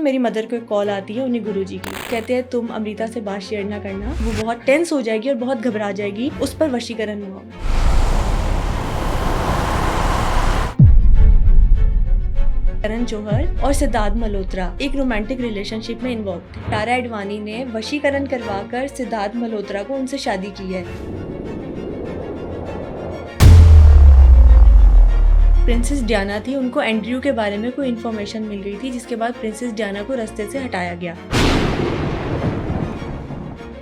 मेरी मदर को एक कॉल आती है उन्हीं गुरुजी की, कहते हैं तुम अमृता से बात शेयर ना करना, वो बहुत टेंस हो जाएगी और बहुत घबरा जाएगी, उस पर वशीकरण हुआ। करण जौहर और सिद्धार्थ मल्होत्रा एक रोमांटिक रिलेशनशिप में इन्वॉल्व थे। तारा अडवाणी ने वशीकरण करवाकर सिद्धार्थ मल्होत्रा को उनसे शादी की है। प्रिंसेस डियाना थी, उनको एंड्रयू के बारे में कोई इन्फॉर्मेशन मिल गई थी, जिसके बाद प्रिंसेस डियाना को रास्ते से हटाया गया।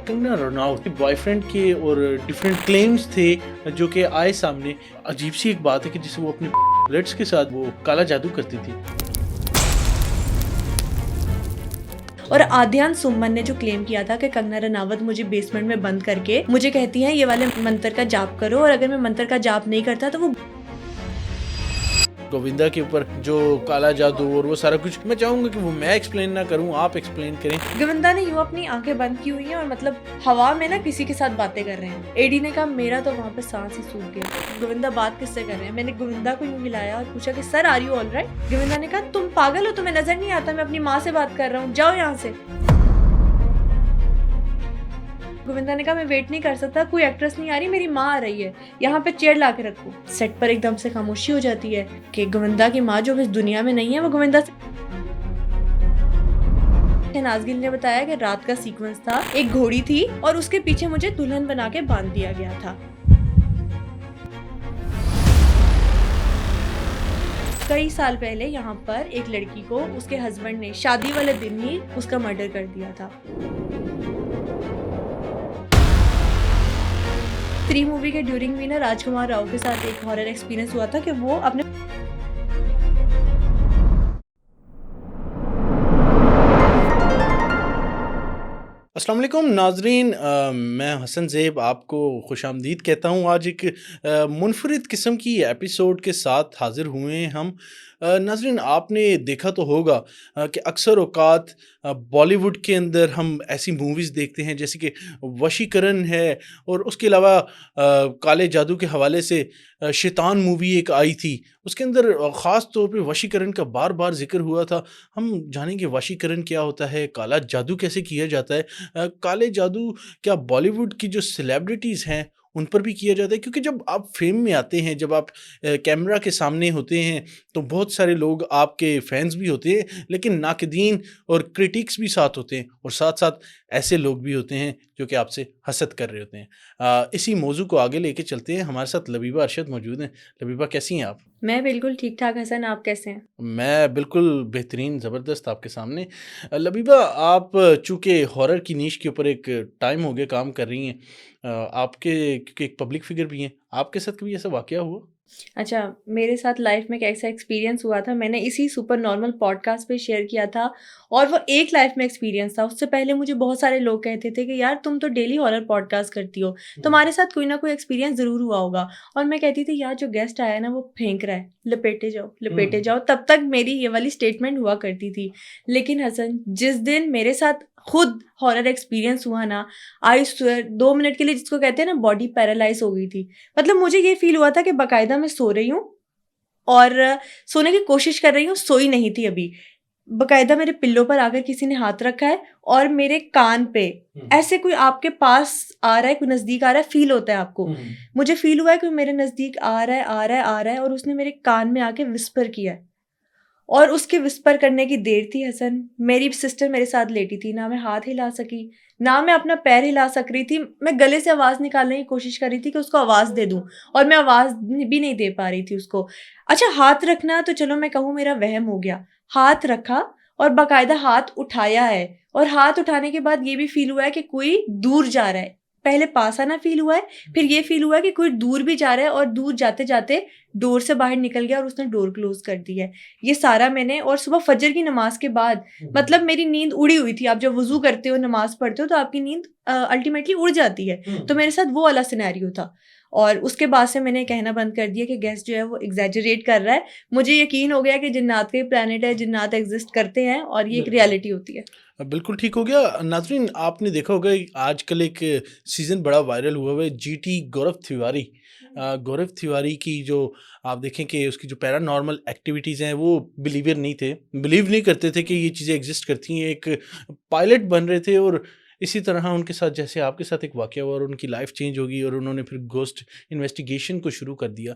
कंगना रनौत के बॉयफ्रेंड के और डिफरेंट क्लेम्स थे जो कि आए सामने। अजीब सी एक बात है कि जिसे वो अपने ब्लड्स के साथ वो काला जादू करती थी। और आद्यान सुमन ने जो क्लेम किया था कि कंगना रनावत मुझे बेसमेंट में बंद करके मुझे कहती हैं ये वाले मंत्र का जाप करो, और अगर मैं मंत्र का जाप नहीं करता तो वो गोविंदा के ऊपर जो काला जादू और वो सारा कुछ, मैं चाहूंगा कि वो मैं एक्सप्लेन ना करूं, आप एक्सप्लेन करें। गोविंदा ने यूं अपनी आंखें बंद की हुई हैं और मतलब हवा में ना किसी के साथ बातें कर रहे हैं। एडी ने कहा मेरा तो वहाँ पे सांस ही सूख गया। गोविंदा बात किससे कर रहे हैं? मैंने गोविंदा को यूं मिलाया और पूछा कि sir are you all right? Govinda ने कहा तुम पागल हो, तुम्हें नजर नहीं आता मैं अपनी माँ से बात कर रहा हूँ, जाओ यहाँ से। गोविंदा ने कहा मैं वेट नहीं कर सकता, कोई एक्ट्रेस नहीं आ रही, मेरी माँ आ रही है, यहाँ पे चेयर ला के रखो। सेट पर एकदम से खामोशी हो जाती है कि गोविंदा की माँ जो इस दुनिया में नहीं है वो गोविंदा से। शहनाज गिल ने बताया कि रात का सीक्वेंस था, एक घोड़ी थी और उसके पीछे मुझे दुल्हन बना के बांध दिया गया था। कई साल पहले यहाँ पर एक लड़की को उसके हस्बैंड ने शादी वाले दिन ही उसका मर्डर कर दिया था। 3 मूवी के ड्यूरिंग भी ना राजकुमार राव के साथ एक हॉरर एक्सपीरियंस हुआ था कि वो अपने अस्सलाम वालेकुम नाजरीन, मैं हसन ज़ेब आपको खुशामदीद कहता हूँ। आज एक मुनफरिद किस्म की एपिसोड के साथ हाज़िर हुए हैं हम। नाजरीन, आपने देखा तो होगा कि अक्सर औक़ात बॉलीवुड के अंदर हम ऐसी मूवीज़ देखते हैं जैसे कि वशीकरण है, और उसके अलावा काले जादू के हवाले से शैतान मूवी एक आई थी, उसके अंदर ख़ास तौर पे वशीकरण का बार बार जिक्र हुआ था। हम जानेंगे वशीकरण क्या होता है, काला जादू कैसे किया जाता है, काले जादू क्या बॉलीवुड की जो सेलिब्रिटीज़ हैं उन पर भी किया जाता है, क्योंकि जब आप फेम में आते हैं, जब आप कैमरा के सामने होते हैं तो बहुत सारे लोग आपके फैंस भी होते हैं, लेकिन नाक़दीन और क्रिटिक्स भी साथ होते हैं, और साथ साथ ऐसे लोग भी होते हैं जो कि आपसे हसद कर रहे होते हैं। इसी मौजू को आगे लेके चलते हैं। हमारे साथ लबीबा अरशद मौजूद हैं। लबीबा, कैसी हैं आप? मैं बिल्कुल ठीक ठाक हसन, आप कैसे हैं? मैं बिल्कुल बेहतरीन, ज़बरदस्त आपके सामने। लबीबा, आप चूँकि हॉरर की नीश के ऊपर एक टाइम हो गया काम कर रही हैं, आपके क्योंकि एक पब्लिक फिगर भी हैं, आपके साथ कभी ऐसा वाक़या हुआ? अच्छा, मेरे साथ लाइफ में एक ऐसा एक्सपीरियंस हुआ था, मैंने इसी सुपर नॉर्मल पॉडकास्ट पे शेयर किया था, और वो एक लाइफ में एक्सपीरियंस था। उससे पहले मुझे बहुत सारे लोग कहते थे कि यार तुम तो डेली हॉरर पॉडकास्ट करती हो, तुम्हारे साथ कोई ना कोई एक्सपीरियंस ज़रूर हुआ होगा। और मैं कहती थी यार जो गेस्ट आया है ना वो फेंक रहा है, लपेटे जाओ। तब तक मेरी ये वाली स्टेटमेंट हुआ करती थी। लेकिन हसन, जिस दिन मेरे साथ खुद हॉरर एक्सपीरियंस हुआ ना, आई स्वेयर 2 मिनट के लिए, जिसको कहते हैं ना, बॉडी पैरालाइज हो गई थी। मतलब मुझे ये फील हुआ था कि बाकायदा मैं सो रही हूँ और सोने की कोशिश कर रही हूँ, सोई नहीं थी अभी। बाकायदा मेरे पिल्लो पर आकर किसी ने हाथ रखा है और मेरे कान पे ऐसे कोई आपके पास आ रहा है, कोई नज़दीक आ रहा है, फील होता है आपको। मुझे फील हुआ है कि मेरे नज़दीक आ रहा है और उसने मेरे कान में आके विस्पर किया है। और उसके विस्पर करने की देर थी हसन, मेरी सिस्टर मेरे साथ लेटी थी, ना मैं हाथ हिला सकी, ना मैं अपना पैर हिला सक रही थी। मैं गले से आवाज़ निकालने की कोशिश कर रही थी कि उसको आवाज़ दे दूं, और मैं आवाज़ भी नहीं दे पा रही थी उसको। अच्छा, हाथ रखना तो चलो मैं कहूँ मेरा वहम हो गया, हाथ रखा और बाकायदा हाथ उठाया है, और हाथ उठाने के बाद ये भी फील हुआ है कि कोई दूर जा रहा है। पहले पास आना फील हुआ है, फिर ये फील हुआ है कि कोई दूर भी जा रहा है, और दूर जाते जाते डोर से बाहर निकल गया और उसने डोर क्लोज कर दी है। ये सारा मैंने, और सुबह फजर की नमाज के बाद, मतलब मेरी नींद उड़ी हुई थी। आप जब वजू करते हो, नमाज पढ़ते हो, तो आपकी नींद अल्टीमेटली उड़ जाती है, तो मेरे साथ वो वाला सिनेरियो था। और उसके बाद से मैंने कहना बंद कर दिया कि गेस्ट जो है वो एग्जैजरेट कर रहा है। मुझे यकीन हो गया कि जिन्नात का प्लानट है, जिन्नात एग्जिस्ट करते हैं और ये एक रियलिटी होती है। बिल्कुल ठीक हो गया। नाज़रीन, आपने देखा होगा आजकल एक सीज़न बड़ा वायरल हुआ हुआ है, जीटी गौरव तिवारी। गौरव तिवारी की जो आप देखें कि उसकी जो पैरानॉर्मल एक्टिविटीज़ हैं, वो बिलीवर नहीं थे, बिलीव नहीं करते थे कि ये चीज़ें एग्जिस्ट करती हैं। एक पायलट बन रहे थे और इसी तरह उनके साथ जैसे आपके साथ एक वाक़या हुआ और उनकी लाइफ़ चेंज हो गई और उन्होंने फिर घोस्ट इन्वेस्टिगेशन को शुरू कर दिया।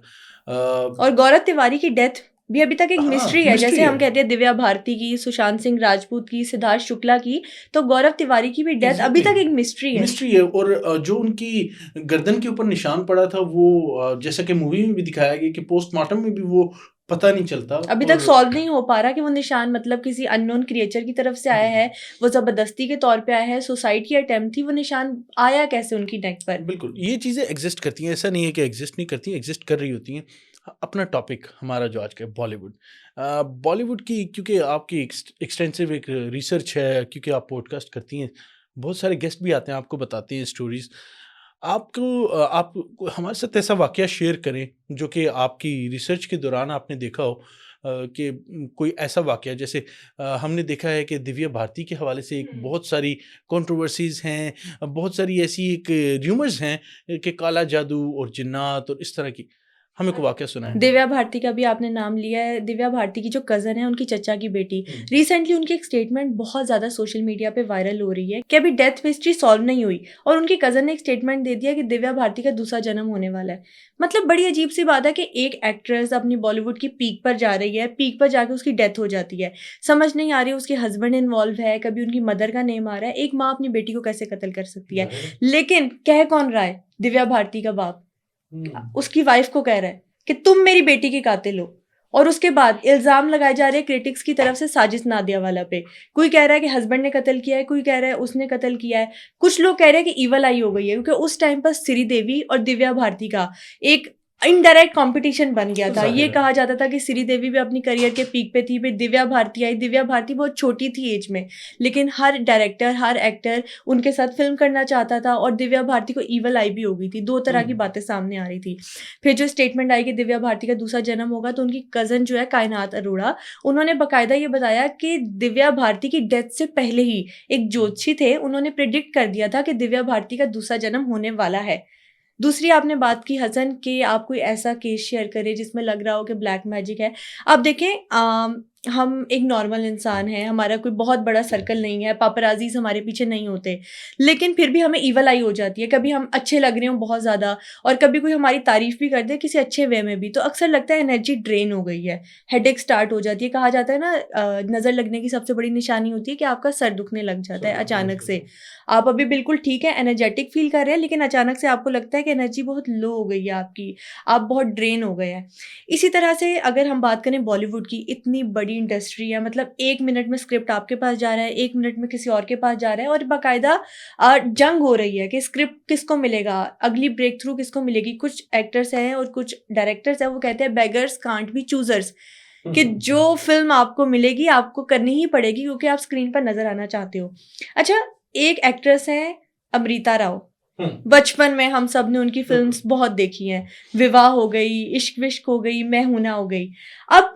और गौरव तिवारी की डेथ भी अभी तक एक हाँ, मिस्ट्री है। मिस्ट्री जैसे हम है। कहते हैं दिव्या भारती की, सुशांत सिंह राजपूत की, सिद्धार्थ शुक्ला की, तो गौरव तिवारी की भी डेथ अभी तक एक मिस्ट्री है। मिस्ट्री है। और जो उनकी गर्दन के ऊपर निशान पड़ा था वो जैसा कि मूवी में भी दिखाया गया कि पोस्टमार्टम में भी वो पता नहीं चलता। अभी तक सॉल्व नहीं हो पा रहा कि वो निशान मतलब किसी अननोन क्रिएचर की तरफ से आया है, वो जबरदस्ती के तौर पे आया है, सुसाइड की अटेम्प्ट थी, वो निशान आया कैसे उनकी नेक पर। बिल्कुल, ये चीज़ें एग्जिस्ट करती हैं, ऐसा नहीं है कि एग्जिस्ट नहीं करती, एग्जिस्ट कर रही होती हैं। अपना टॉपिक हमारा जो आज का है बॉलीवुड। बॉलीवुड की क्योंकि आपकी एक्सटेंसिव एक रिसर्च है, क्योंकि आप पॉडकास्ट करती हैं, बहुत सारे गेस्ट भी आते हैं, आपको बताते हैं स्टोरीज़। आप हमारे साथ ऐसा वाक़या शेयर करें जो कि आपकी रिसर्च के दौरान आपने देखा हो, कि कोई ऐसा वाक़या जैसे हमने देखा है कि दिव्या भारती के हवाले से एक बहुत सारी कंट्रोवर्सीज़ हैं, बहुत सारी ऐसी एक र्यूमर्स हैं कि काला जादू और जिन्नात और इस तरह की। हमें कोई वाक़या सुनाएँ? दिव्या भारती का भी आपने नाम लिया है। दिव्या भारती की जो कज़न है, उनकी चचा की बेटी, रिसेंटली उनकी एक स्टेटमेंट बहुत ज़्यादा सोशल मीडिया पे वायरल हो रही है कि अभी डेथ मिस्ट्री सॉल्व नहीं हुई और उनकी कज़न ने एक स्टेटमेंट दे दिया कि दिव्या भारती का दूसरा जन्म होने वाला है। मतलब बड़ी अजीब सी बात है कि एक एक्ट्रेस अपनी बॉलीवुड की पीक पर जा रही है, पीक पर जाके उसकी डेथ हो जाती है। समझ नहीं आ रही उसके हस्बैंड इन्वॉल्व है, कभी उनकी मदर का नेम आ रहा है। एक माँ अपनी बेटी को कैसे कत्ल कर सकती है? लेकिन कह कौन रहा है? दिव्या भारती का बाप उसकी वाइफ को कह रहा है कि तुम मेरी बेटी की कातिल हो। और उसके बाद इल्जाम लगाए जा रहे हैं क्रिटिक्स की तरफ से साजिश नादियावाला पे। कोई कह रहा है कि हस्बैंड ने कत्ल किया है, कोई कह रहा है उसने कत्ल किया है, कुछ लोग कह रहे हैं कि ईवल आई हो गई है, क्योंकि उस टाइम पर श्रीदेवी और दिव्या भारती का एक इनडायरेक्ट कंपटीशन बन गया था। ये कहा जाता था कि श्रीदेवी भी अपनी करियर के पीक पे थी, फिर दिव्या भारती आई। दिव्या भारती बहुत छोटी थी एज में, लेकिन हर डायरेक्टर, हर एक्टर उनके साथ फिल्म करना चाहता था और दिव्या भारती को ईवल आई भी हो गई थी। दो तरह की बातें सामने आ रही थी। फिर जो स्टेटमेंट आई कि दिव्या भारती का दूसरा जन्म होगा, तो उनकी कजन जो है कायनात अरोड़ा, उन्होंने बाकायदा ये बताया कि दिव्या भारती की डेथ से पहले ही एक ज्योतिषी थे, उन्होंने प्रिडिक्ट कर दिया था कि दिव्या भारती का दूसरा जन्म होने वाला है। दूसरी आपने बात की हसन कि आप कोई ऐसा केस शेयर करें जिसमें लग रहा हो कि ब्लैक मैजिक है। आप देखें, हम एक नॉर्मल इंसान हैं, हमारा कोई बहुत बड़ा सर्कल नहीं है, पापराजीज हमारे पीछे नहीं होते, लेकिन फिर भी हमें ईवल आई हो जाती है। कभी हम अच्छे लग रहे हो बहुत ज़्यादा और कभी कोई हमारी तारीफ भी कर दे किसी अच्छे वे में भी, तो अक्सर लगता है एनर्जी ड्रेन हो गई है, हेडेक स्टार्ट हो जाती है। कहा जाता है ना, नज़र लगने की सबसे बड़ी निशानी होती है कि आपका सर दुखने लग जाता है अचानक से। आप अभी बिल्कुल ठीक है, एनर्जेटिक फील कर रहे हैं, लेकिन अचानक से आपको लगता है कि एनर्जी बहुत लो हो गई है आपकी, आप बहुत ड्रेन हो गए हैं। इसी तरह से अगर हम बात करें बॉलीवुड की, इतनी बड़ी इंडस्ट्री है, मतलब 1 मिनट में स्क्रिप्ट आपके पास जा रहा है, 1 मिनट में किसी और के पास जा रहा है और बाकायदा जंग हो रही है कि स्क्रिप्ट किसको मिलेगा, अगली ब्रेक थ्रू किसको मिलेगी। कुछ एक्टर्स हैं और कुछ डायरेक्टर्स हैं, वो कहते हैं बेगर्स कांट बी चूजर्स, कि जो फिल्म आपको मिलेगी आपको करनी ही पड़ेगी क्योंकि आप स्क्रीन पर नजर आना चाहते हो। अच्छा, एक एक्ट्रेस है अमृता राव, बचपन में हम सब ने उनकी फिल्म्स बहुत देखी हैं, विवाह हो गई, इश्क विश्क हो गई, मैं हूं ना हो गई। अब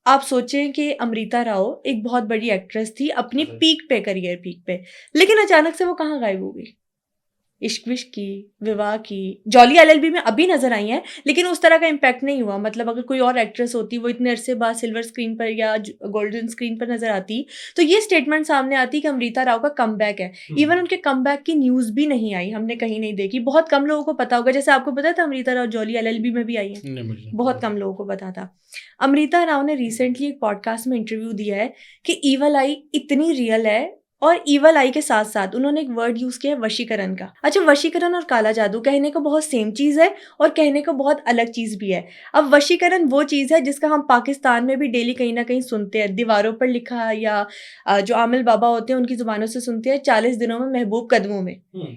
आप सोचें कि अमृता राव एक बहुत बड़ी एक्ट्रेस थी अपनी पीक पे, करियर पीक पे, लेकिन अचानक से वो कहाँ गायब हो गई? इश्क विश्क की, विवाह की, जॉली एलएलबी में अभी नजर आई हैं, लेकिन उस तरह का इम्पैक्ट नहीं हुआ। मतलब अगर कोई और एक्ट्रेस होती, वो इतने अरसे बाद सिल्वर स्क्रीन पर या गोल्डन स्क्रीन पर नजर आती, तो ये स्टेटमेंट सामने आती कि अमृता राव का कमबैक है। इवन उनके कमबैक की न्यूज भी नहीं आई, हमने कहीं नहीं देखी। बहुत कम लोगों को पता होगा, जैसे आपको पता था अमृता राव जॉली एलएलबी में भी आई है, बहुत कम लोगों को पता था। अमृता राव ने रिसेंटली एक पॉडकास्ट में इंटरव्यू दिया है कि ईवल आई इतनी रियल है, और ईवल आई के साथ साथ उन्होंने एक वर्ड यूज किया है वशीकरण का। अच्छा, वशीकरण और काला जादू कहने को बहुत सेम चीज है और कहने को बहुत अलग चीज भी है। अब वशीकरण वो चीज है जिसका हम पाकिस्तान में भी डेली कहीं ना कहीं सुनते हैं, दीवारों पर लिखा, या जो आमिल बाबा होते हैं उनकी जुबानों से सुनते हैं, 40 दिनों में महबूब कदमों में।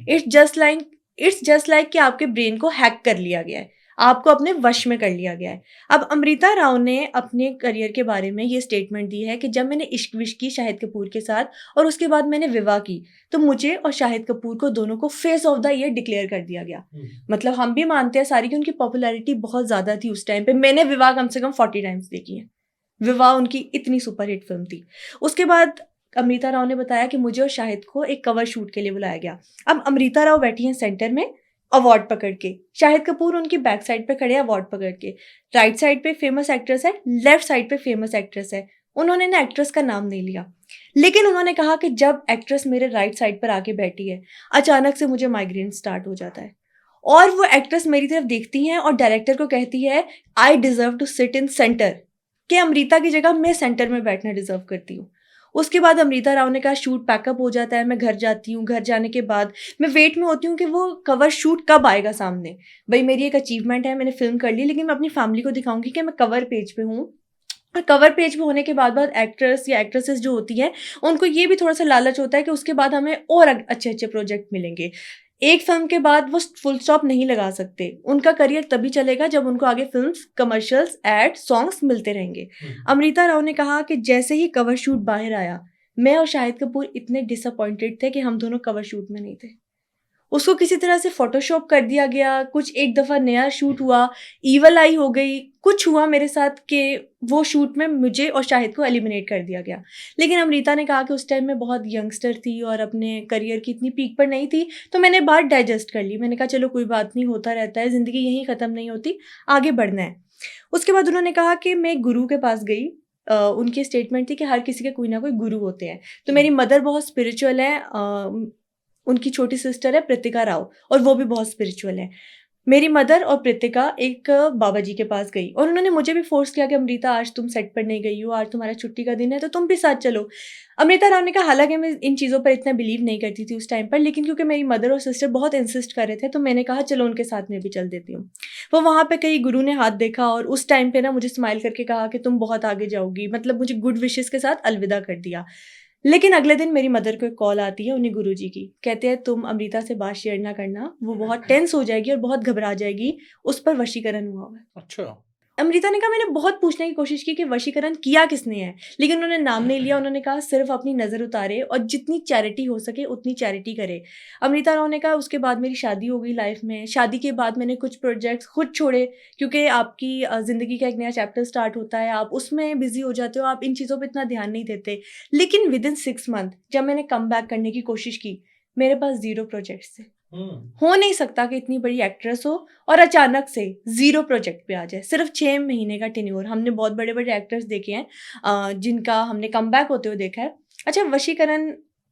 इट्स जस्ट लाइक कि आपके ब्रेन को हैक कर लिया गया है, आपको अपने वश में कर लिया गया है। अब अमृता राव ने अपने करियर के बारे में ये स्टेटमेंट दी है कि जब मैंने इश्क विश्क की शाहिद कपूर के साथ और उसके बाद मैंने विवाह की, तो मुझे और शाहिद कपूर को दोनों को face of the year declare कर दिया गया। मतलब हम भी मानते हैं सारी कि उनकी पॉपुलैरिटी बहुत ज़्यादा थी उस टाइम पे। मैंने विवाह कम से कम 40 टाइम्स देखी है। विवाह उनकी इतनी सुपरहिट फिल्म थी। उसके बाद अमृता राव ने बताया कि मुझे और शाहिद को एक कवर शूट के लिए बुलाया गया। अब अमृता राव बैठी हैं सेंटर में अवार्ड पकड़ के, शाहिद कपूर उनकी बैक साइड पे खड़े हैं अवार्ड पकड़ के। राइट साइड पे फेमस एक्ट्रेस है, लेफ्ट साइड पे फेमस एक्ट्रेस है। उन्होंने ना एक्ट्रेस का नाम नहीं लिया, लेकिन उन्होंने कहा कि जब एक्ट्रेस मेरे राइट साइड पर आके बैठी है, अचानक से मुझे माइग्रेन स्टार्ट हो जाता है। और वो एक्ट्रेस मेरी तरफ देखती हैं और डायरेक्टर को कहती है, I deserve to sit in centre, कि अमृता की जगह मैं सेंटर में बैठना डिजर्व करती हूँ। उसके बाद अमृता राव ने कहा शूट पैकअप हो जाता है, मैं घर जाती हूँ। घर जाने के बाद मैं वेट में होती हूँ कि वो कवर शूट कब आएगा सामने। भाई मेरी एक अचीवमेंट है, मैंने फिल्म कर ली, लेकिन मैं अपनी फैमिली को दिखाऊंगी कि मैं कवर पेज पे हूँ। और कवर पेज पे होने के बाद एक्ट्रेस या एक्ट्रेसेस जो होती हैं, उनको ये भी थोड़ा सा लालच होता है कि उसके बाद हमें और अच्छे अच्छे प्रोजेक्ट मिलेंगे। एक फिल्म के बाद वो फुल स्टॉप नहीं लगा सकते। उनका करियर तभी चलेगा जब उनको आगे फिल्म्स, कमर्शियल्स, एड, सॉन्ग्स मिलते रहेंगे। अमृता राव ने कहा कि जैसे ही कवर शूट बाहर आया, मैं और शाहिद कपूर इतने डिसअपॉइंटेड थे कि हम दोनों कवर शूट में नहीं थे। उसको किसी तरह से फोटोशॉप कर दिया गया। कुछ एक दफ़ा नया शूट हुआ, ईवल आई हो गई, कुछ हुआ मेरे साथ कि वो शूट में मुझे और शाहिद को एलिमिनेट कर दिया गया। लेकिन अमृता ने कहा कि उस टाइम मैं बहुत यंगस्टर थी और अपने करियर की इतनी पीक पर नहीं थी, तो मैंने बात डाइजेस्ट कर ली। मैंने कहा चलो कोई बात नहीं, होता रहता है, ज़िंदगी यहीं ख़त्म नहीं होती, आगे बढ़ना है। उसके बाद उन्होंने कहा कि मैं एक गुरु के पास गई। उनकी स्टेटमेंट थी कि हर किसी के कोई ना कोई गुरु होते हैं। तो मेरी मदर बहुत स्पिरिचुअल है। उनकी छोटी सिस्टर है प्रीतिका राव, और वो भी बहुत स्पिरिचुअल है। मेरी मदर और प्रीतिका एक बाबा जी के पास गई और उन्होंने मुझे भी फोर्स किया कि अमृता आज तुम सेट पर नहीं गई हो, आज तुम्हारा छुट्टी का दिन है, तो तुम भी साथ चलो। अमृता राव ने कहा हालांकि मैं इन चीज़ों पर इतना बिलीव नहीं करती थी उस टाइम पर, लेकिन क्योंकि मेरी मदर और सिस्टर बहुत इंसिस्ट कर रहे थे, तो मैंने कहा चलो उनके साथ में भी चल देती हूँ। वो वहाँ पे कई गुरु ने हाथ देखा और उस टाइम पे ना मुझे स्माइल करके कहा कि तुम बहुत आगे जाओगी, मतलब मुझे गुड विशेस के साथ अलविदा कर दिया। लेकिन अगले दिन मेरी मदर को एक कॉल आती है उन्हीं गुरुजी की। कहते हैं तुम अमृता से बात शेयर ना करना, वो बहुत टेंस हो जाएगी और बहुत घबरा जाएगी, उस पर वशीकरण हुआ हुआ है। अच्छा। अमृता ने कहा मैंने बहुत पूछने की कोशिश की कि वशीकरण किया किसने है, लेकिन उन्होंने नाम नहीं लिया। उन्होंने कहा सिर्फ अपनी नज़र उतारे और जितनी चैरिटी हो सके उतनी चैरिटी करे। अमृता राव ने कहा उसके बाद मेरी शादी हो गई लाइफ में। शादी के बाद मैंने कुछ प्रोजेक्ट्स खुद छोड़े, क्योंकि आपकी ज़िंदगी का एक नया चैप्टर स्टार्ट होता है, आप उसमें बिजी हो जाते हो, आप इन चीज़ों पर इतना ध्यान नहीं देते। लेकिन विद इन 6 मंथ जब मैंने कम बैक करने की कोशिश की, मेरे पास 0 प्रोजेक्ट्स थे। हो नहीं सकता कि इतनी बड़ी एक्ट्रेस हो और अचानक से 0 प्रोजेक्ट पे आ जाए। सिर्फ 6 महीने का टेन्योर। हमने बहुत बड़े बड़े एक्टर्स देखे हैं जिनका हमने कमबैक होते हुए देखा है। अच्छा, वशीकरण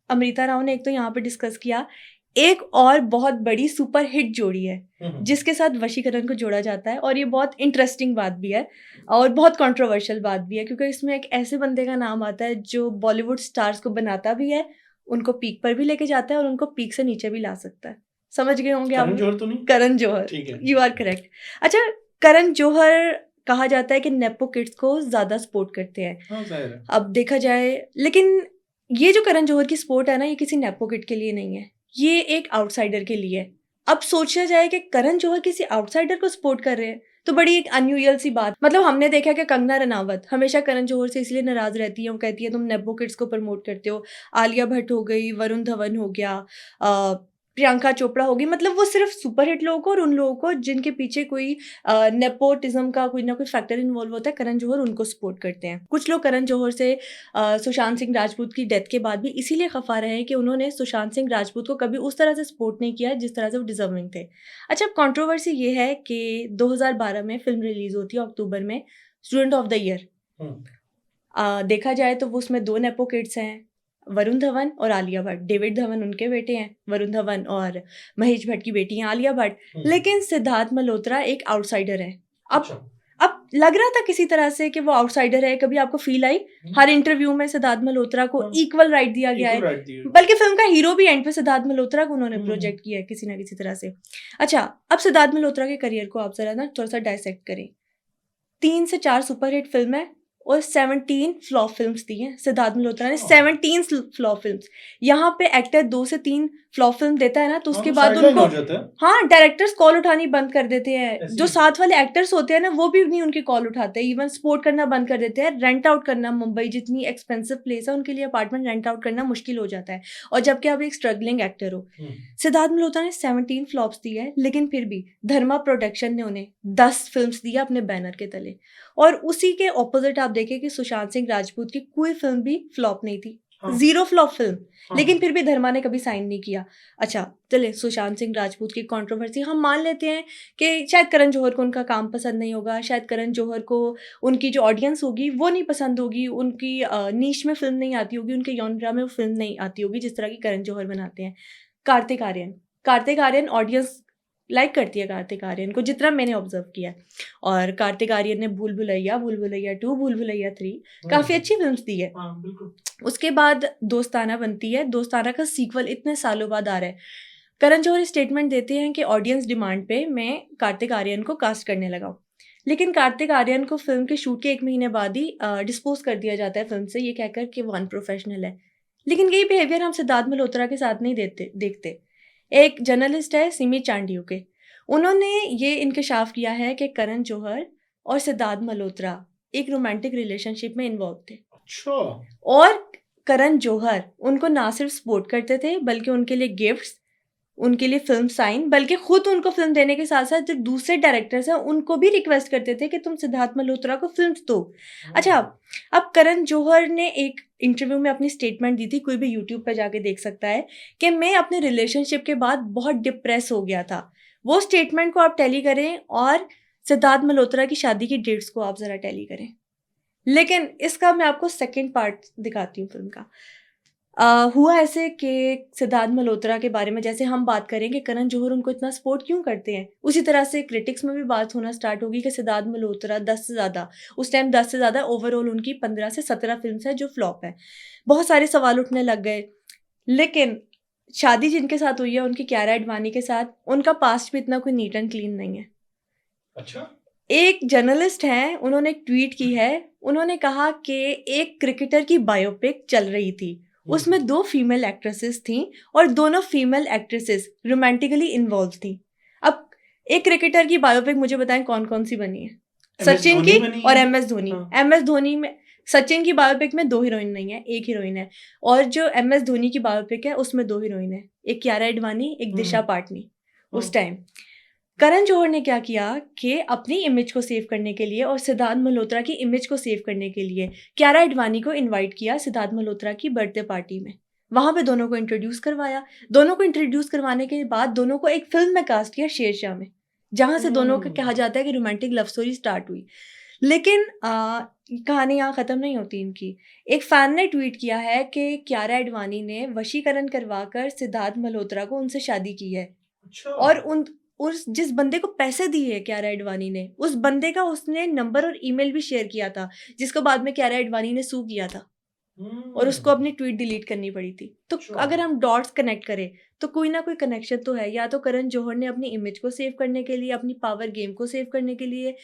अमृता राव ने एक तो यहाँ पे डिस्कस किया। एक और बहुत बड़ी सुपर हिट जोड़ी है जिसके साथ वशीकरण को जोड़ा जाता है, और ये बहुत इंटरेस्टिंग बात भी है और बहुत कंट्रोवर्शियल बात भी है, क्योंकि इसमें एक ऐसे बंदे का नाम आता है जो बॉलीवुड स्टार्स को बनाता भी है, उनको पीक पर भी लेके जाता है और उनको पीक से नीचे भी ला सकता है। समझ गए होंगे आप? करण जौहर तो नहीं? करण जौहर, ठीक है। You are correct. अच्छा, करण जौहर कहा जाता है कि नेपो किड्स को ज़्यादा सपोर्ट करते हैं। हाँ, ज़ाहिर है। अब देखा जाए, लेकिन ये जो करण जौहर की सपोर्ट है ना, ये किसी नेपो किड के लिए नहीं है, ये एक आउटसाइडर के लिए है। अब सोचा जाए कि करण जौहर किसी आउटसाइडर को सपोर्ट कर रहे हैं, तो बड़ी एक अनयूजुअल सी बात। मतलब हमने देखा कि कंगना रनावत हमेशा करण जौहर से इसलिए नाराज रहती है, वो कहती है तुम नेपो किड्स को प्रमोट करते हो। आलिया भट्ट हो गई, वरुण धवन हो गया, प्रियंका चोपड़ा होगी, मतलब वो सिर्फ सुपरहिट लोगों को और उन लोगों को जिनके पीछे कोई नेपोटिज्म का कोई ना कोई फैक्टर इन्वॉल्व होता है, करण जौहर उनको सपोर्ट करते हैं। कुछ लोग करण जौहर से सुशांत सिंह राजपूत की डेथ के बाद भी इसीलिए खफा रहे हैं कि उन्होंने सुशांत सिंह राजपूत को कभी उस तरह से सपोर्ट नहीं किया जिस तरह से वो डिजर्विंग थे। अच्छा, कंट्रोवर्सी ये है कि 2012 में फिल्म रिलीज होती है अक्टूबर में, स्टूडेंट ऑफ द ईयर। देखा जाए तो वो उसमें 2 नेपो किड्स हैं, वरुण धवन और आलिया भट्ट। डेविड धवन उनके बेटे हैं, वरुण धवन और महेश भट्ट की बेटी हैं आलिया भट्ट। लेकिन सिद्धार्थ मल्होत्रा एक आउटसाइडर है। अब लग रहा था किसी तरह से कि वो आउटसाइडर है। कभी आपको फील आई? हर इंटरव्यू में सिद्धार्थ मल्होत्रा को इक्वल राइट दिया गया है, बल्कि फिल्म का हीरो भी एंड पे सिद्धार्थ मल्होत्रा को उन्होंने प्रोजेक्ट किया है किसी ना किसी तरह से। अच्छा, अब सिद्धार्थ मल्होत्रा के करियर को आप जरा ना थोड़ा सा डायसेक्ट करें। 3 से 4 सुपरहिट फिल्म है, और 17 फ्लॉप फिल्म्स दी हैं सिद्धार्थ मल्होत्रा ने। 17 फ्लॉप फिल्म्स। यहाँ पे एक्टर 2 से 3 फ्लॉप फिल्म देता है ना, तो उसके बाद उनको हाँ डायरेक्टर्स कॉल उठानी बंद कर देते हैं। जो साथ वाले एक्टर्स होते हैं ना, वो भी नहीं उनकी कॉल उठाते, इवन सपोर्ट करना बंद कर देते हैं। रेंट आउट करना, मुंबई जितनी एक्सपेंसिव प्लेस है, उनके लिए अपार्टमेंट रेंट आउट करना मुश्किल हो जाता है, और जबकि आप एक स्ट्रगलिंग एक्टर हो। सिद्धार्थ मल्होत्रा ने 17 फ्लॉप्स दी है, लेकिन फिर भी धर्मा प्रोडक्शन ने उन्हें 10 फिल्म्स दिया अपने बैनर के तले। और उसी के ऑपोजिट आप देखें कि सुशांत सिंह राजपूत की कोई फिल्म भी फ्लॉप नहीं थी, 0 फ्लॉप फिल्म, लेकिन फिर भी धर्मा ने कभी साइन नहीं किया। अच्छा चले, सुशांत सिंह राजपूत की कंट्रोवर्सी हम मान लेते हैं कि शायद करण जौहर को उनका काम पसंद नहीं होगा, शायद करण जौहर को उनकी जो ऑडियंस होगी वो नहीं पसंद होगी, उनकी नीश में फिल्म नहीं आती होगी, उनके जॉनरा में वो फिल्म नहीं आती होगी जिस तरह की करण जौहर बनाते हैं। कार्तिक आर्यन ऑडियंस लाइक करती है कार्तिक आर्यन को, जितना मैंने ऑब्जर्व किया। और कार्तिक आर्यन ने भूल भुलैया 2, भूल भुलैया 3 काफ़ी अच्छी फिल्म्स दी है। उसके बाद दोस्ताना बनती है, दोस्ताना का सीक्वल इतने सालों बाद आ रहा है। करण जौहर स्टेटमेंट देते हैं कि ऑडियंस डिमांड पे मैं कार्तिक आर्यन को कास्ट करने लगा हूँ, लेकिन कार्तिक आर्यन को फिल्म के शूट के 1 महीने बाद ही डिस्पोज कर दिया जाता है फिल्म से, ये कहकर कि वो अनप्रोफेशनल है। लेकिन यही बिहेवियर हम सिद्धार्थ मल्होत्रा के साथ नहीं देखते। एक जर्नलिस्ट है सिमी चांडियोके, उन्होंने ये इंकशाफ किया है कि करण जौहर और सिद्धार्थ मल्होत्रा एक रोमांटिक रिलेशनशिप में इन्वॉल्व थे। अच्छा। और करण जौहर उनको ना सिर्फ सपोर्ट करते थे, बल्कि उनके लिए गिफ्ट्स, उनके लिए फिल्म साइन, बल्कि खुद उनको फिल्म देने के साथ साथ जो दूसरे डायरेक्टर्स हैं उनको भी रिक्वेस्ट करते थे कि तुम सिद्धार्थ मल्होत्रा को फिल्म दो। अच्छा, अब करण जौहर ने एक इंटरव्यू में अपनी स्टेटमेंट दी थी, कोई भी यूट्यूब पर जाके देख सकता है, कि मैं अपने रिलेशनशिप के बाद बहुत डिप्रेस हो गया था। वो स्टेटमेंट को आप टैली करें और सिद्धार्थ मल्होत्रा की शादी की डेट्स को आप ज़रा टैली करें। लेकिन इसका मैं आपको सेकेंड पार्ट दिखाती हूँ फिल्म का। हुआ ऐसे कि सिद्धार्थ मल्होत्रा के बारे में जैसे हम बात करें कि करण जौहर उनको इतना सपोर्ट क्यों करते हैं, उसी तरह से क्रिटिक्स में भी बात होना स्टार्ट होगी कि सिद्धार्थ मल्होत्रा 10 से ज़्यादा, उस टाइम 10 से ज़्यादा, ओवरऑल उनकी 15 से 17 फिल्म्स है जो फ्लॉप है। बहुत सारे सवाल उठने लग गए। लेकिन शादी जिनके साथ हुई है उनकी कियारा एडवाणी के साथ, उनका पास्ट भी इतना कोई नीट एंड क्लीन नहीं है। अच्छा। एक जर्नलिस्ट हैं, उन्होंने एक ट्वीट की है, उन्होंने कहा कि एक क्रिकेटर की बायोपिक चल रही थी, उसमें 2 फीमेल एक्ट्रेसेस थीं और दोनों फीमेल एक्ट्रेसेस रोमांटिकली इन्वॉल्व थीं। अब एक क्रिकेटर की बायोपिक मुझे बताएं कौन कौन सी बनी है? सचिन की और MS धोनी। MS धोनी में, सचिन की बायोपिक में 2 हीरोइन नहीं है, 1 हीरोइन है। और जो MS धोनी की बायोपिक है उसमें 2 हीरोइन है, एक कियारा एडवाणी, एक दिशा पाटनी। उस टाइम करण जौहर ने क्या किया कि अपनी इमेज को सेव करने के लिए और सिद्धार्थ मल्होत्रा की इमेज को सेव करने के लिए कियारा एडवाणी को इनवाइट किया सिद्धार्थ मल्होत्रा की बर्थडे पार्टी में। वहाँ पे दोनों को इंट्रोड्यूस करवाया। दोनों को इंट्रोड्यूस करवाने के बाद दोनों को एक फिल्म में कास्ट किया, शेरशाह में, जहाँ से दोनों का कहा जाता है कि रोमांटिक लव स्टोरी स्टार्ट हुई। लेकिन कहानी यहाँ ख़त्म नहीं होती इनकी। एक फ़ैन ने ट्वीट किया है कि कियारा एडवाणी ने वशीकरण करवाकर सिद्धार्थ मल्होत्रा को उनसे शादी की है। अच्छा। और उस जिस बंदे को पैसे दिए कियारा एडवाणी ने, उस बंदे का उसने नंबर और ईमेल भी शेयर किया था, जिसको बाद में कियारा एडवाणी ने सू किया था और उसको अपनी ट्वीट डिलीट करनी पड़ी थी। तो अगर हम डॉट्स कनेक्ट करें तो कोई ना कोई कनेक्शन तो है। या तो करण जौहर ने अपनी इमेज को सेव करने के लिए, अपनी पावर गेम को सेव करने के लिए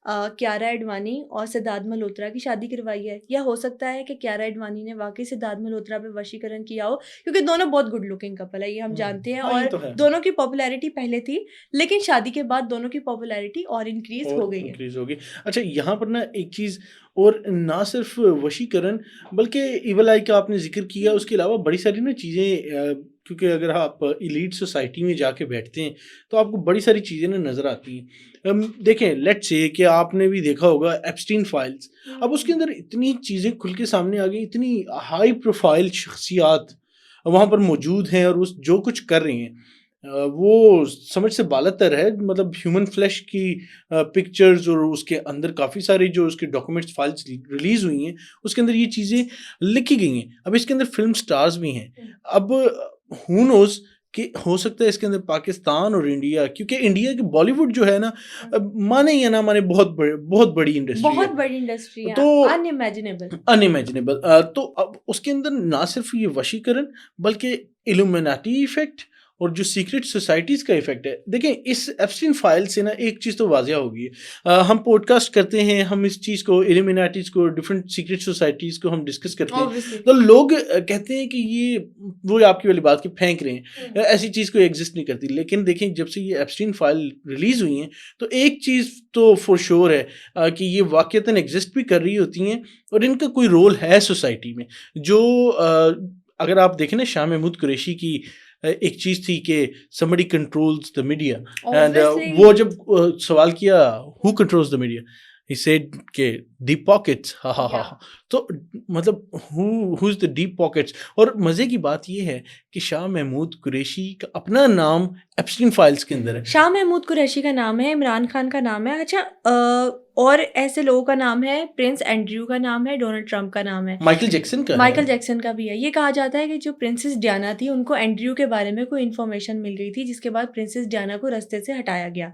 कियारा एडवाणी और सिद्धार्थ मल्होत्रा की शादी करवाई है, या हो सकता है कि कियारा एडवाणी ने वाकई सिद्धार्थ मल्होत्रा पे वशीकरण किया हो, क्योंकि दोनों बहुत गुड लुकिंग कपल है, ये हम जानते हैं। हाँ, ये और तो है। दोनों की पॉपुलैरिटी पहले थी, लेकिन शादी के बाद दोनों की पॉपुलैरिटी और इंक्रीज हो गई है। इंक्रीज होगी। अच्छा, यहाँ पर ना एक चीज़ और, ना सिर्फ वशीकरण बल्कि इवल आई का आपने जिक्र किया, उसके अलावा बड़ी सारी ना चीज़ें, क्योंकि अगर आप इलीट सोसाइटी में जाके बैठते हैं तो आपको बड़ी सारी चीज़ें ना नज़र आती हैं। देखें, लेट्स से कि आपने भी देखा होगा एप्स्टीन फाइल्स। अब उसके अंदर इतनी चीज़ें खुल के सामने आ गई, इतनी हाई प्रोफाइल शख्सियात वहाँ पर मौजूद हैं और उस जो कुछ कर रही हैं वो समझ से बालातर है। मतलब ह्यूमन फ्लैश की पिक्चर्स और उसके अंदर काफ़ी सारी जो उसके डॉक्यूमेंट्स फाइल्स रिलीज़ हुई हैं, उसके अंदर ये चीज़ें लिखी गई हैं। अब इसके अंदर फिल्म स्टार्स भी हैं। अब हू नोज़ कि हो सकता है इसके अंदर पाकिस्तान और इंडिया, क्योंकि इंडिया की बॉलीवुड जो है ना, माने या ना माने, बहुत बड़ी इंडस्ट्री है, बहुत बड़ी इंडस्ट्री है, तो अनइमेजिनेबल। तो अब उसके अंदर ना सिर्फ ये वशीकरण बल्कि इल्यूमिनाटी इफेक्ट और जो सीक्रेट सोसाइटीज़ का इफ़ेक्ट है, देखें इस एप्स्टीन फाइल से ना एक चीज़ तो वाज़िया होगी। हम पॉडकास्ट करते हैं, हम इस चीज़ को, इल्यूमिनाटीज़ को, डिफरेंट सीक्रेट सोसाइटीज़ को हम डिस्कस करते हैं, ऑब्वियसली। तो लोग कहते हैं कि ये वो आपकी वाली बात की फेंक रहे हैं, ऐसी चीज़ कोई एग्जिस्ट नहीं करती। लेकिन देखें जब से ये एप्स्टीन फाइल रिलीज़ हुई हैं, तो एक चीज़ तो फॉर श्योर है कि ये वाक़ईतन एग्जिस्ट भी कर रही होती हैं और इनका कोई रोल है सोसाइटी में। जो अगर आप देखें ना, शाह महमूद कुरैशी की एक चीज़ थी कि somebody controls the media, and obviously. वो जब सवाल किया who controls the media, he said के डीप पॉकेट्स, हा हा हा हा। तो मतलब who is the deep pockets. और मज़े की बात ये है कि शाह महमूद कुरैशी का अपना नाम एप्स्टीन फाइल्स के अंदर है। शाह महमूद कुरैशी का नाम है, इमरान खान का नाम है। अच्छा, और ऐसे लोगों का नाम है, प्रिंस एंड्रयू का नाम है, डोनाल्ड ट्रंप का नाम है, माइकल जैक्सन का माइकल है। जैक्सन का भी है। ये कहा जाता है कि जो प्रिंसेस डियाना थी उनको एंड्रयू के बारे में कोई इन्फॉर्मेशन मिल गई थी, जिसके बाद प्रिंसेस डियाना को रास्ते से हटाया गया।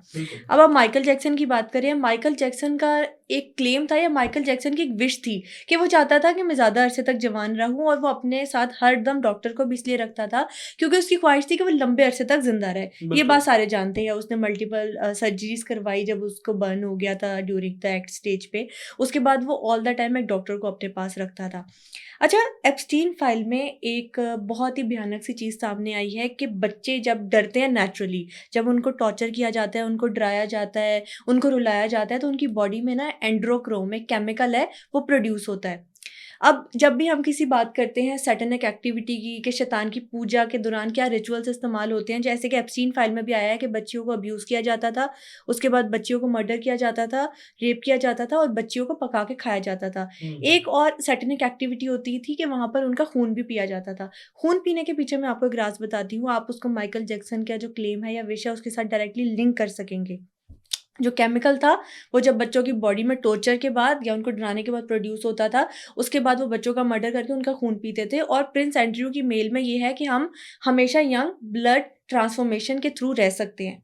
अब आप माइकल जैक्सन की बात करें, माइकल जैक्सन का एक क्लेम था या माइकल जैक्सन की एक विश थी कि वो चाहता था कि मैं ज़्यादा अरसे तक जवान रहूं, और वो अपने साथ हर दम डॉक्टर को भी इसलिए रखता था क्योंकि उसकी ख्वाहिश थी कि वो लंबे अरसे तक जिंदा रहे। ये बिल्कुल। बात सारे जानते हैं। उसने मल्टीपल सर्जरीज करवाई जब उसको बर्न हो गया था ड्यूरिंग द एक्ट स्टेज पे। उसके बाद वो ऑल द टाइम एक डॉक्टर को अपने पास रखता था। अच्छा, एप्स्टीन फाइल में एक बहुत ही भयानक सी चीज़ सामने आई है कि बच्चे जब डरते हैं नेचुरली, जब उनको टॉर्चर किया जाता है, उनको डराया जाता है, उनको रुलाया जाता है, तो उनकी बॉडी में ना एंड्रोक्रोम एक केमिकल है, वो प्रोड्यूस होता है। अब जब भी हम किसी बात करते हैं सैटेनिक एक्टिविटी की, कि शैतान की पूजा के दौरान क्या रिचुअल्स इस्तेमाल होते हैं, जैसे कि एप्स्टीन फाइल में भी आया है कि बच्चियों को अब्यूज़ किया जाता था, उसके बाद बच्चियों को मर्डर किया जाता था, रेप किया जाता था और बच्चियों को पका के खाया जाता था। एक और सैटेनिक एक्टिविटी होती थी कि वहाँ पर उनका खून भी पिया जाता था। खून पीने के पीछे मैं आपको एक राज बताती हूँ, आप उसको माइकल जैक्सन का जो क्लेम है या विश है उसके साथ डायरेक्टली लिंक कर सकेंगे। जो केमिकल था, वो जब बच्चों की बॉडी में टॉर्चर के बाद या उनको डराने के बाद प्रोड्यूस होता था, उसके बाद वो बच्चों का मर्डर करके उनका खून पीते थे। और प्रिंस एंड्रयू की मेल में ये है कि हम हमेशा यंग ब्लड ट्रांसफॉर्मेशन के थ्रू रह सकते हैं।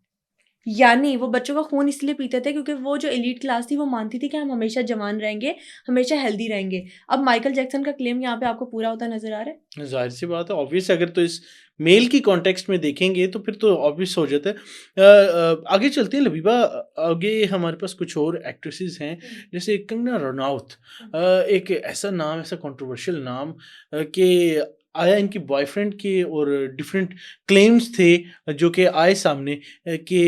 यानी वो बच्चों का खून इसलिए पीते थे क्योंकि वो जो एलीट क्लास थी वो मानती थी कि हम हमेशा जवान रहेंगे, हमेशा हेल्दी रहेंगे। अब माइकल जैक्सन का क्लेम यहाँ पे आपको पूरा होता नजर आ रहा है? ज़ाहिर सी बात है, ऑब्वियस। अगर तो इस मेल की कॉन्टेक्स्ट में देखेंगे तो फिर तो ऑब्वियस हो जाता है। आगे चलते हैं लबीबा। आगे हमारे पास कुछ और एक्ट्रेसेस हैं, जैसे कंगना रनौत। एक ऐसा नाम, ऐसा कंट्रोवर्शियल नाम कि आया इनके बॉयफ्रेंड के, और डिफरेंट क्लेम्स थे जो कि आए सामने, कि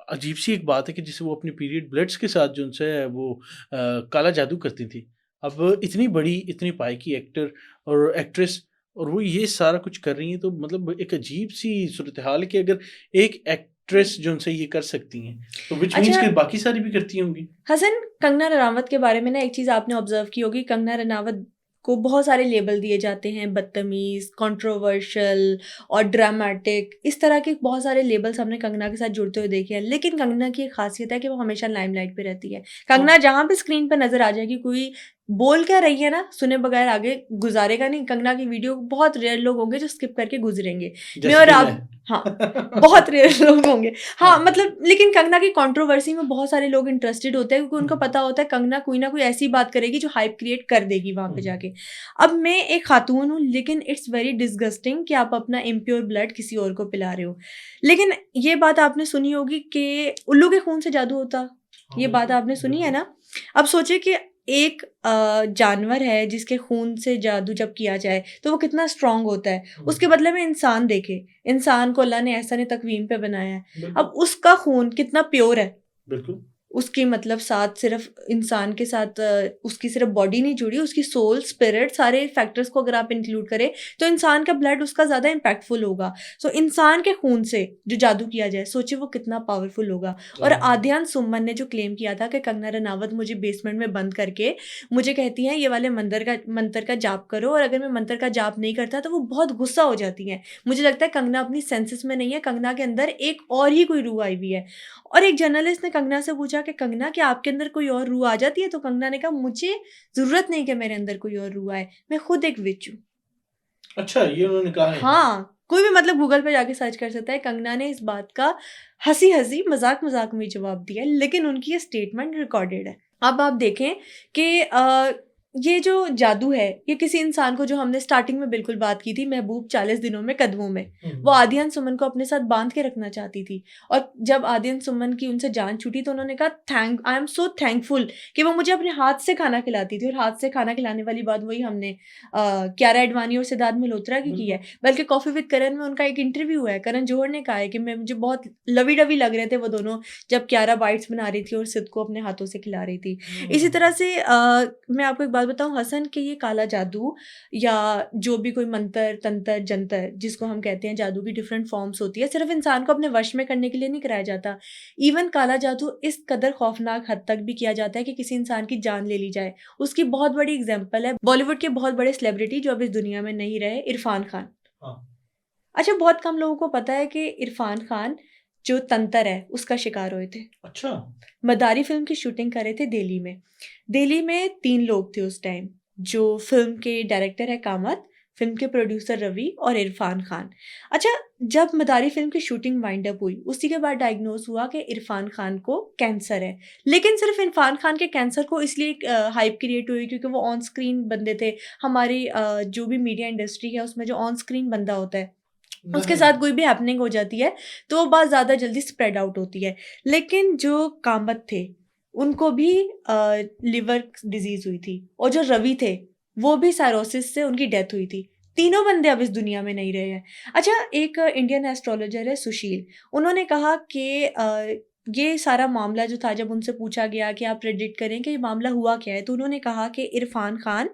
अजीब सी एक बात है कि जैसे वो अपने पीरियड ब्लड्स के साथ जो उनसे है वो काला जादू करती थी। अब इतनी बड़ी, इतनी पाई की एक्टर और एक्ट्रेस, और वो ये सारा कुछ कर रही हैं, तो मतलब एक अजीब-सी सूरत-ए-हाल है कि अगर एक एक्ट्रेस जो उनसे ये कर सकती हैं, तो व्हिच मीन्स अच्छा कि बाकी सारी भी करती होंगी। हसन, कंगना रनावत के बारे में ना एक चीज़ आपने ऑब्जर्व की होगी, कंगना रनावत को बहुत सारे लेबल दिए जाते हैं, बदतमीज़, कंट्रोवर्शियल और ड्रामेटिक। इस तरह के बहुत सारे लेबल्स हमने कंगना के साथ जुड़ते हुए देखे हैं। लेकिन कंगना की एक खासियत है कि वो हमेशा लाइमलाइट पे रहती है। कंगना जहाँ भी स्क्रीन पे नज़र आ जाएगी, कोई बोल क्या रही है ना, सुने बगैर आगे गुजारेगा नहीं। कंगना की वीडियो बहुत रेयर लोग होंगे जो स्किप करके गुजरेंगे। मैं जैसे और कि आप, मैं। हाँ, बहुत रेयर लोग होंगे। हाँ, हाँ। मतलब लेकिन कंगना की कंट्रोवर्सी में बहुत सारे लोग इंटरेस्टेड होते हैं क्योंकि उनको पता होता है कंगना कोई ना कोई ऐसी बात करेगी जो हाइप क्रिएट कर देगी वहाँ पे जाके। अब मैं एक खातून हूँ, लेकिन इट्स वेरी डिसगस्टिंग कि आप अपना इम्प्योर ब्लड किसी और को पिला रहे हो। लेकिन ये बात आपने सुनी होगी कि उल्लू के खून से जादू होता। ये बात आपने सुनी है ना? अब सोचिए कि एक जानवर है जिसके खून से जादू जब किया जाए तो वो कितना स्ट्रांग होता है। उसके बदले में इंसान देखे, इंसान को अल्लाह ने ऐसा ने तकवीम पे बनाया है। अब उसका खून कितना प्योर है। बिल्कुल। उसकी मतलब साथ सिर्फ इंसान के साथ उसकी सिर्फ बॉडी नहीं जुड़ी, उसकी सोल, स्पिरिट, सारे फैक्टर्स को अगर आप इंक्लूड करें तो इंसान का ब्लड उसका ज़्यादा इम्पैक्टफुल होगा। सो इंसान के खून से जो जादू किया जाए, सोचिए वो कितना पावरफुल होगा। और आद्यान सुमन ने जो क्लेम किया था कि कंगना रनावत मुझे बेसमेंट में बंद करके मुझे कहती हैं ये वाले मंत्र का जाप करो, और अगर मैं मंत्र का जाप नहीं करता तो वो बहुत गुस्सा हो जाती हैं। मुझे लगता है कंगना अपनी सेंसेस में नहीं है, कंगना के अंदर एक और ही कोई रूह आई हुई है। और एक जर्नलिस्ट ने कंगना से पूछा कि कंगना, क्या आपके अंदर कोई और रूह आ जाती है? तो कंगना ने कहा मुझे ज़रूरत नहीं कि मेरे अंदर कोई और रूह आए, मैं खुद एक विच हूँ। अच्छा, ये उन्होंने कहा है। हाँ, कोई भी मतलब गूगल पे जाके सर्च कर सकता है। कंगना ने इस बात का हँसी-हँसी, मज़ाक-मज़ाक में जवाब दिया है, लेकिन उनकी ये स्टेटमेंट रिकॉर्डेड है। अब आप देखें कि ये जो जादू है, ये किसी इंसान को, जो हमने स्टार्टिंग में बिल्कुल बात की थी, महबूब 40 दिनों में कदमों में, वो आदियान सुमन को अपने साथ बांध के रखना चाहती थी। और जब आदियान सुमन की उनसे जान छूटी तो उन्होंने कहा आई एम सो थैंकफुल कि वो मुझे अपने हाथ से खाना खिलाती थी। और हाथ से खाना खिलाने वाली बात वही हमने कियारा एडवाणी और सिद्धार्थ मल्होत्रा की है। बल्कि कॉफी विद करण में उनका एक इंटरव्यू है, करण जौहर ने कहा है कि मुझे बहुत लवी डवी लग रहे थे वो दोनों, जब कियारा बाइट्स बना रही थी और सिद्ध को अपने हाथों से खिला रही थी। इसी तरह से मैं आपको एक बात बताऊं, हसन, के ये काला जादू या जो भी कोई मंत्र तंत्र जंतर जिसको हम कहते हैं, जादू की डिफरेंट फॉर्म्स होती है, सिर्फ इंसान को अपने वश में करने के लिए नहीं कराया जाता। इवन काला जादू इस कदर खौफनाक हद तक भी किया जाता है कि किसी इंसान की जान ले ली जाए। उसकी बहुत बड़ी एग्जाम्पल है बॉलीवुड के बहुत बड़े सेलिब्रिटी जो अब इस दुनिया में नहीं रहे, इरफान खान। अच्छा, बहुत कम लोगों को पता है कि इरफान खान जो तंत्र है उसका शिकार हुए थे। अच्छा। मदारी फिल्म की शूटिंग कर रहे थे दिल्ली में। दिल्ली में 3 लोग थे उस टाइम, जो फिल्म के डायरेक्टर है कामत, फिल्म के प्रोड्यूसर रवि और इरफान खान। अच्छा, जब मदारी फिल्म की शूटिंग वाइंड अप हुई, उसी के बाद डायग्नोज हुआ कि इरफान खान को कैंसर है। लेकिन सिर्फ इरफान खान के कैंसर को इसलिए हाइप क्रिएट हुई क्योंकि वो ऑन स्क्रीन बंदे थे। हमारी जो भी मीडिया इंडस्ट्री है उसमें जो ऑन स्क्रीन बंदा होता है उसके साथ कोई भी हैपनिंग हो जाती है तो वो बात ज़्यादा जल्दी स्प्रेड आउट होती है। लेकिन जो कामत थे उनको भी लिवर डिजीज हुई थी, और जो रवि थे वो भी साइरोसिस से उनकी डेथ हुई थी। तीनों बंदे अब इस दुनिया में नहीं रहे हैं। अच्छा, एक इंडियन एस्ट्रोलॉजर है सुशील, उन्होंने कहा कि ये सारा मामला जो था, जब उनसे पूछा गया कि आप प्रेडिक्ट करें कि ये मामला हुआ क्या है, तो उन्होंने कहा कि इरफान खान,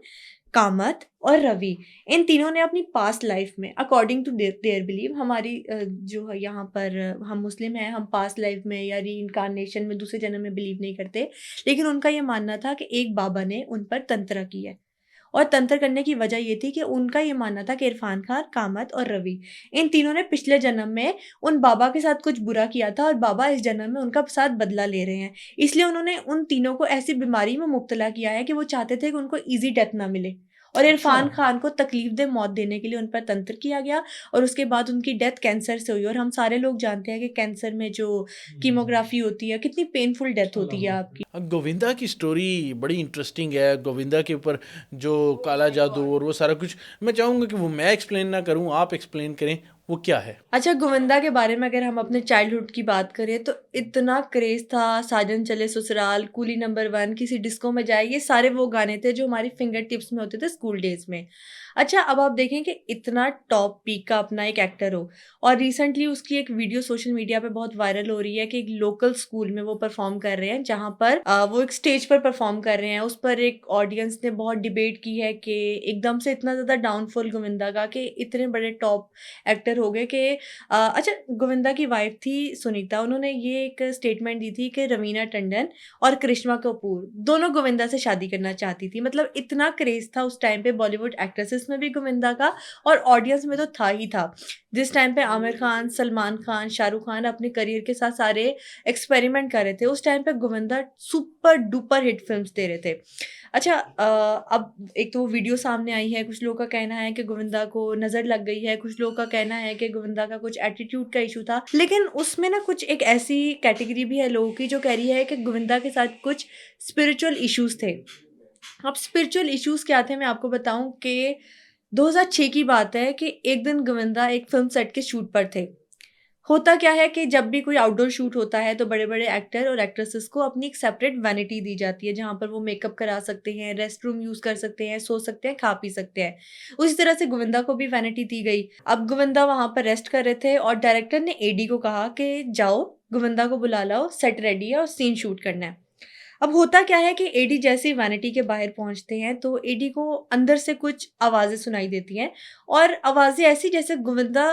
कामत और रवि, इन तीनों ने अपनी पास्ट लाइफ में, अकॉर्डिंग टू देयर बिलीव, हमारी जो है यहाँ पर हम मुस्लिम हैं, हम पास्ट लाइफ में या री इनकारनेशन में, दूसरे जन्म में बिलीव नहीं करते, लेकिन उनका ये मानना था कि एक बाबा ने उन पर तंत्र की है। और तंत्र करने की वजह ये थी कि उनका ये मानना था कि इरफान खान, कामत और रवि, इन तीनों ने पिछले जन्म में उन बाबा के साथ कुछ बुरा किया था और बाबा इस जन्म में उनका साथ बदला ले रहे हैं। इसलिए उन्होंने उन तीनों को ऐसी बीमारी में मुब्तला किया है कि वो चाहते थे कि उनको ईजी डेथ ना मिले, और इरफान खान को तकलीफ दे मौत देने के लिए उन पर तंत्र किया गया, और उसके बाद उनकी डेथ कैंसर से हुई। और हम सारे लोग जानते हैं कि कैंसर में जो कीमोग्राफी होती है, कितनी पेनफुल डेथ होती है आपकी। गोविंदा की स्टोरी बड़ी इंटरेस्टिंग है। गोविंदा के ऊपर जो काला जादू और वो सारा कुछ, मैं चाहूँगा कि वो मैं एक्सप्लेन ना करूँ, आप एक्सप्लेन करें वो क्या है। अच्छा, गोविंदा के बारे में अगर हम अपने चाइल्डहुड की बात करें तो इतना क्रेज था, साजन चले ससुराल, कूली नंबर 1, किसी डिस्को में जाए, ये सारे वो गाने थे जो हमारी फिंगर टिप्स में होते थे स्कूल डेज में। अच्छा, अब आप देखें कि इतना टॉप पीक का अपना एक एक्टर हो, और रिसेंटली उसकी एक वीडियो सोशल मीडिया पे बहुत वायरल हो रही है कि एक लोकल स्कूल में वो परफॉर्म कर रहे हैं, जहाँ पर वो एक स्टेज पर परफॉर्म कर रहे हैं। उस पर एक ऑडियंस ने बहुत डिबेट की है कि एकदम से इतना ज़्यादा डाउनफॉल गोविंदा का, कि इतने बड़े टॉप एक्टर हो गए कि अच्छा, गोविंदा की वाइफ थी सुनीता, उन्होंने ये एक स्टेटमेंट दी थी कि रवीना टंडन और करिश्मा कपूर दोनों गोविंदा से शादी करना चाहती थी। मतलब इतना क्रेज था उस टाइम पे बॉलीवुड एक्ट्रेसेस में भी गोविंदा का, और ऑडियंस में तो था ही था। जिस टाइम पे आमिर खान, सलमान खान, शाहरुख खान अपने करियर के साथ सारे एक्सपेरिमेंट कर रहे थे, उस टाइम पे Govinda super duper hit films दे रहे थे। अच्छा, अब एक तो वो वीडियो सामने आई है, कुछ लोगों का कहना है कि गोविंदा को नज़र लग गई है, कुछ लोगों का कहना है कि गोविंदा का कुछ एटीट्यूड का इशू था, लेकिन उसमें ना कुछ एक ऐसी कैटेगरी भी है लोगों की जो कह रही है कि गोविंदा के साथ कुछ स्पिरिचुअल इश्यूज थे। अब स्पिरिचुअल इश्यूज क्या थे, मैं आपको बताऊं कि 2006 की बात है कि एक दिन गोविंदा एक फिल्म सेट के शूट पर थे। होता क्या है कि जब भी कोई आउटडोर शूट होता है तो बड़े-बड़े एक्टर और एक्ट्रेसेस को अपनी एक सेपरेट वैनिटी दी जाती है, जहाँ पर वो मेकअप करा सकते हैं, रेस्ट रूम यूज़ कर सकते हैं, सो सकते हैं, खा पी सकते हैं। उसी तरह से गोविंदा को भी वैनिटी दी गई। अब गोविंदा वहाँ पर रेस्ट कर रहे थे और डायरेक्टर ने एडी को कहा कि जाओ, गोविंदा को बुला लाओ, सेट रेडी है और सीन शूट करना है। अब होता क्या है कि एडी जैसे ही वैनिटी के बाहर पहुँचते हैं तो एडी को अंदर से कुछ आवाज़ें सुनाई देती हैं, और आवाज़ें ऐसी जैसे गोविंदा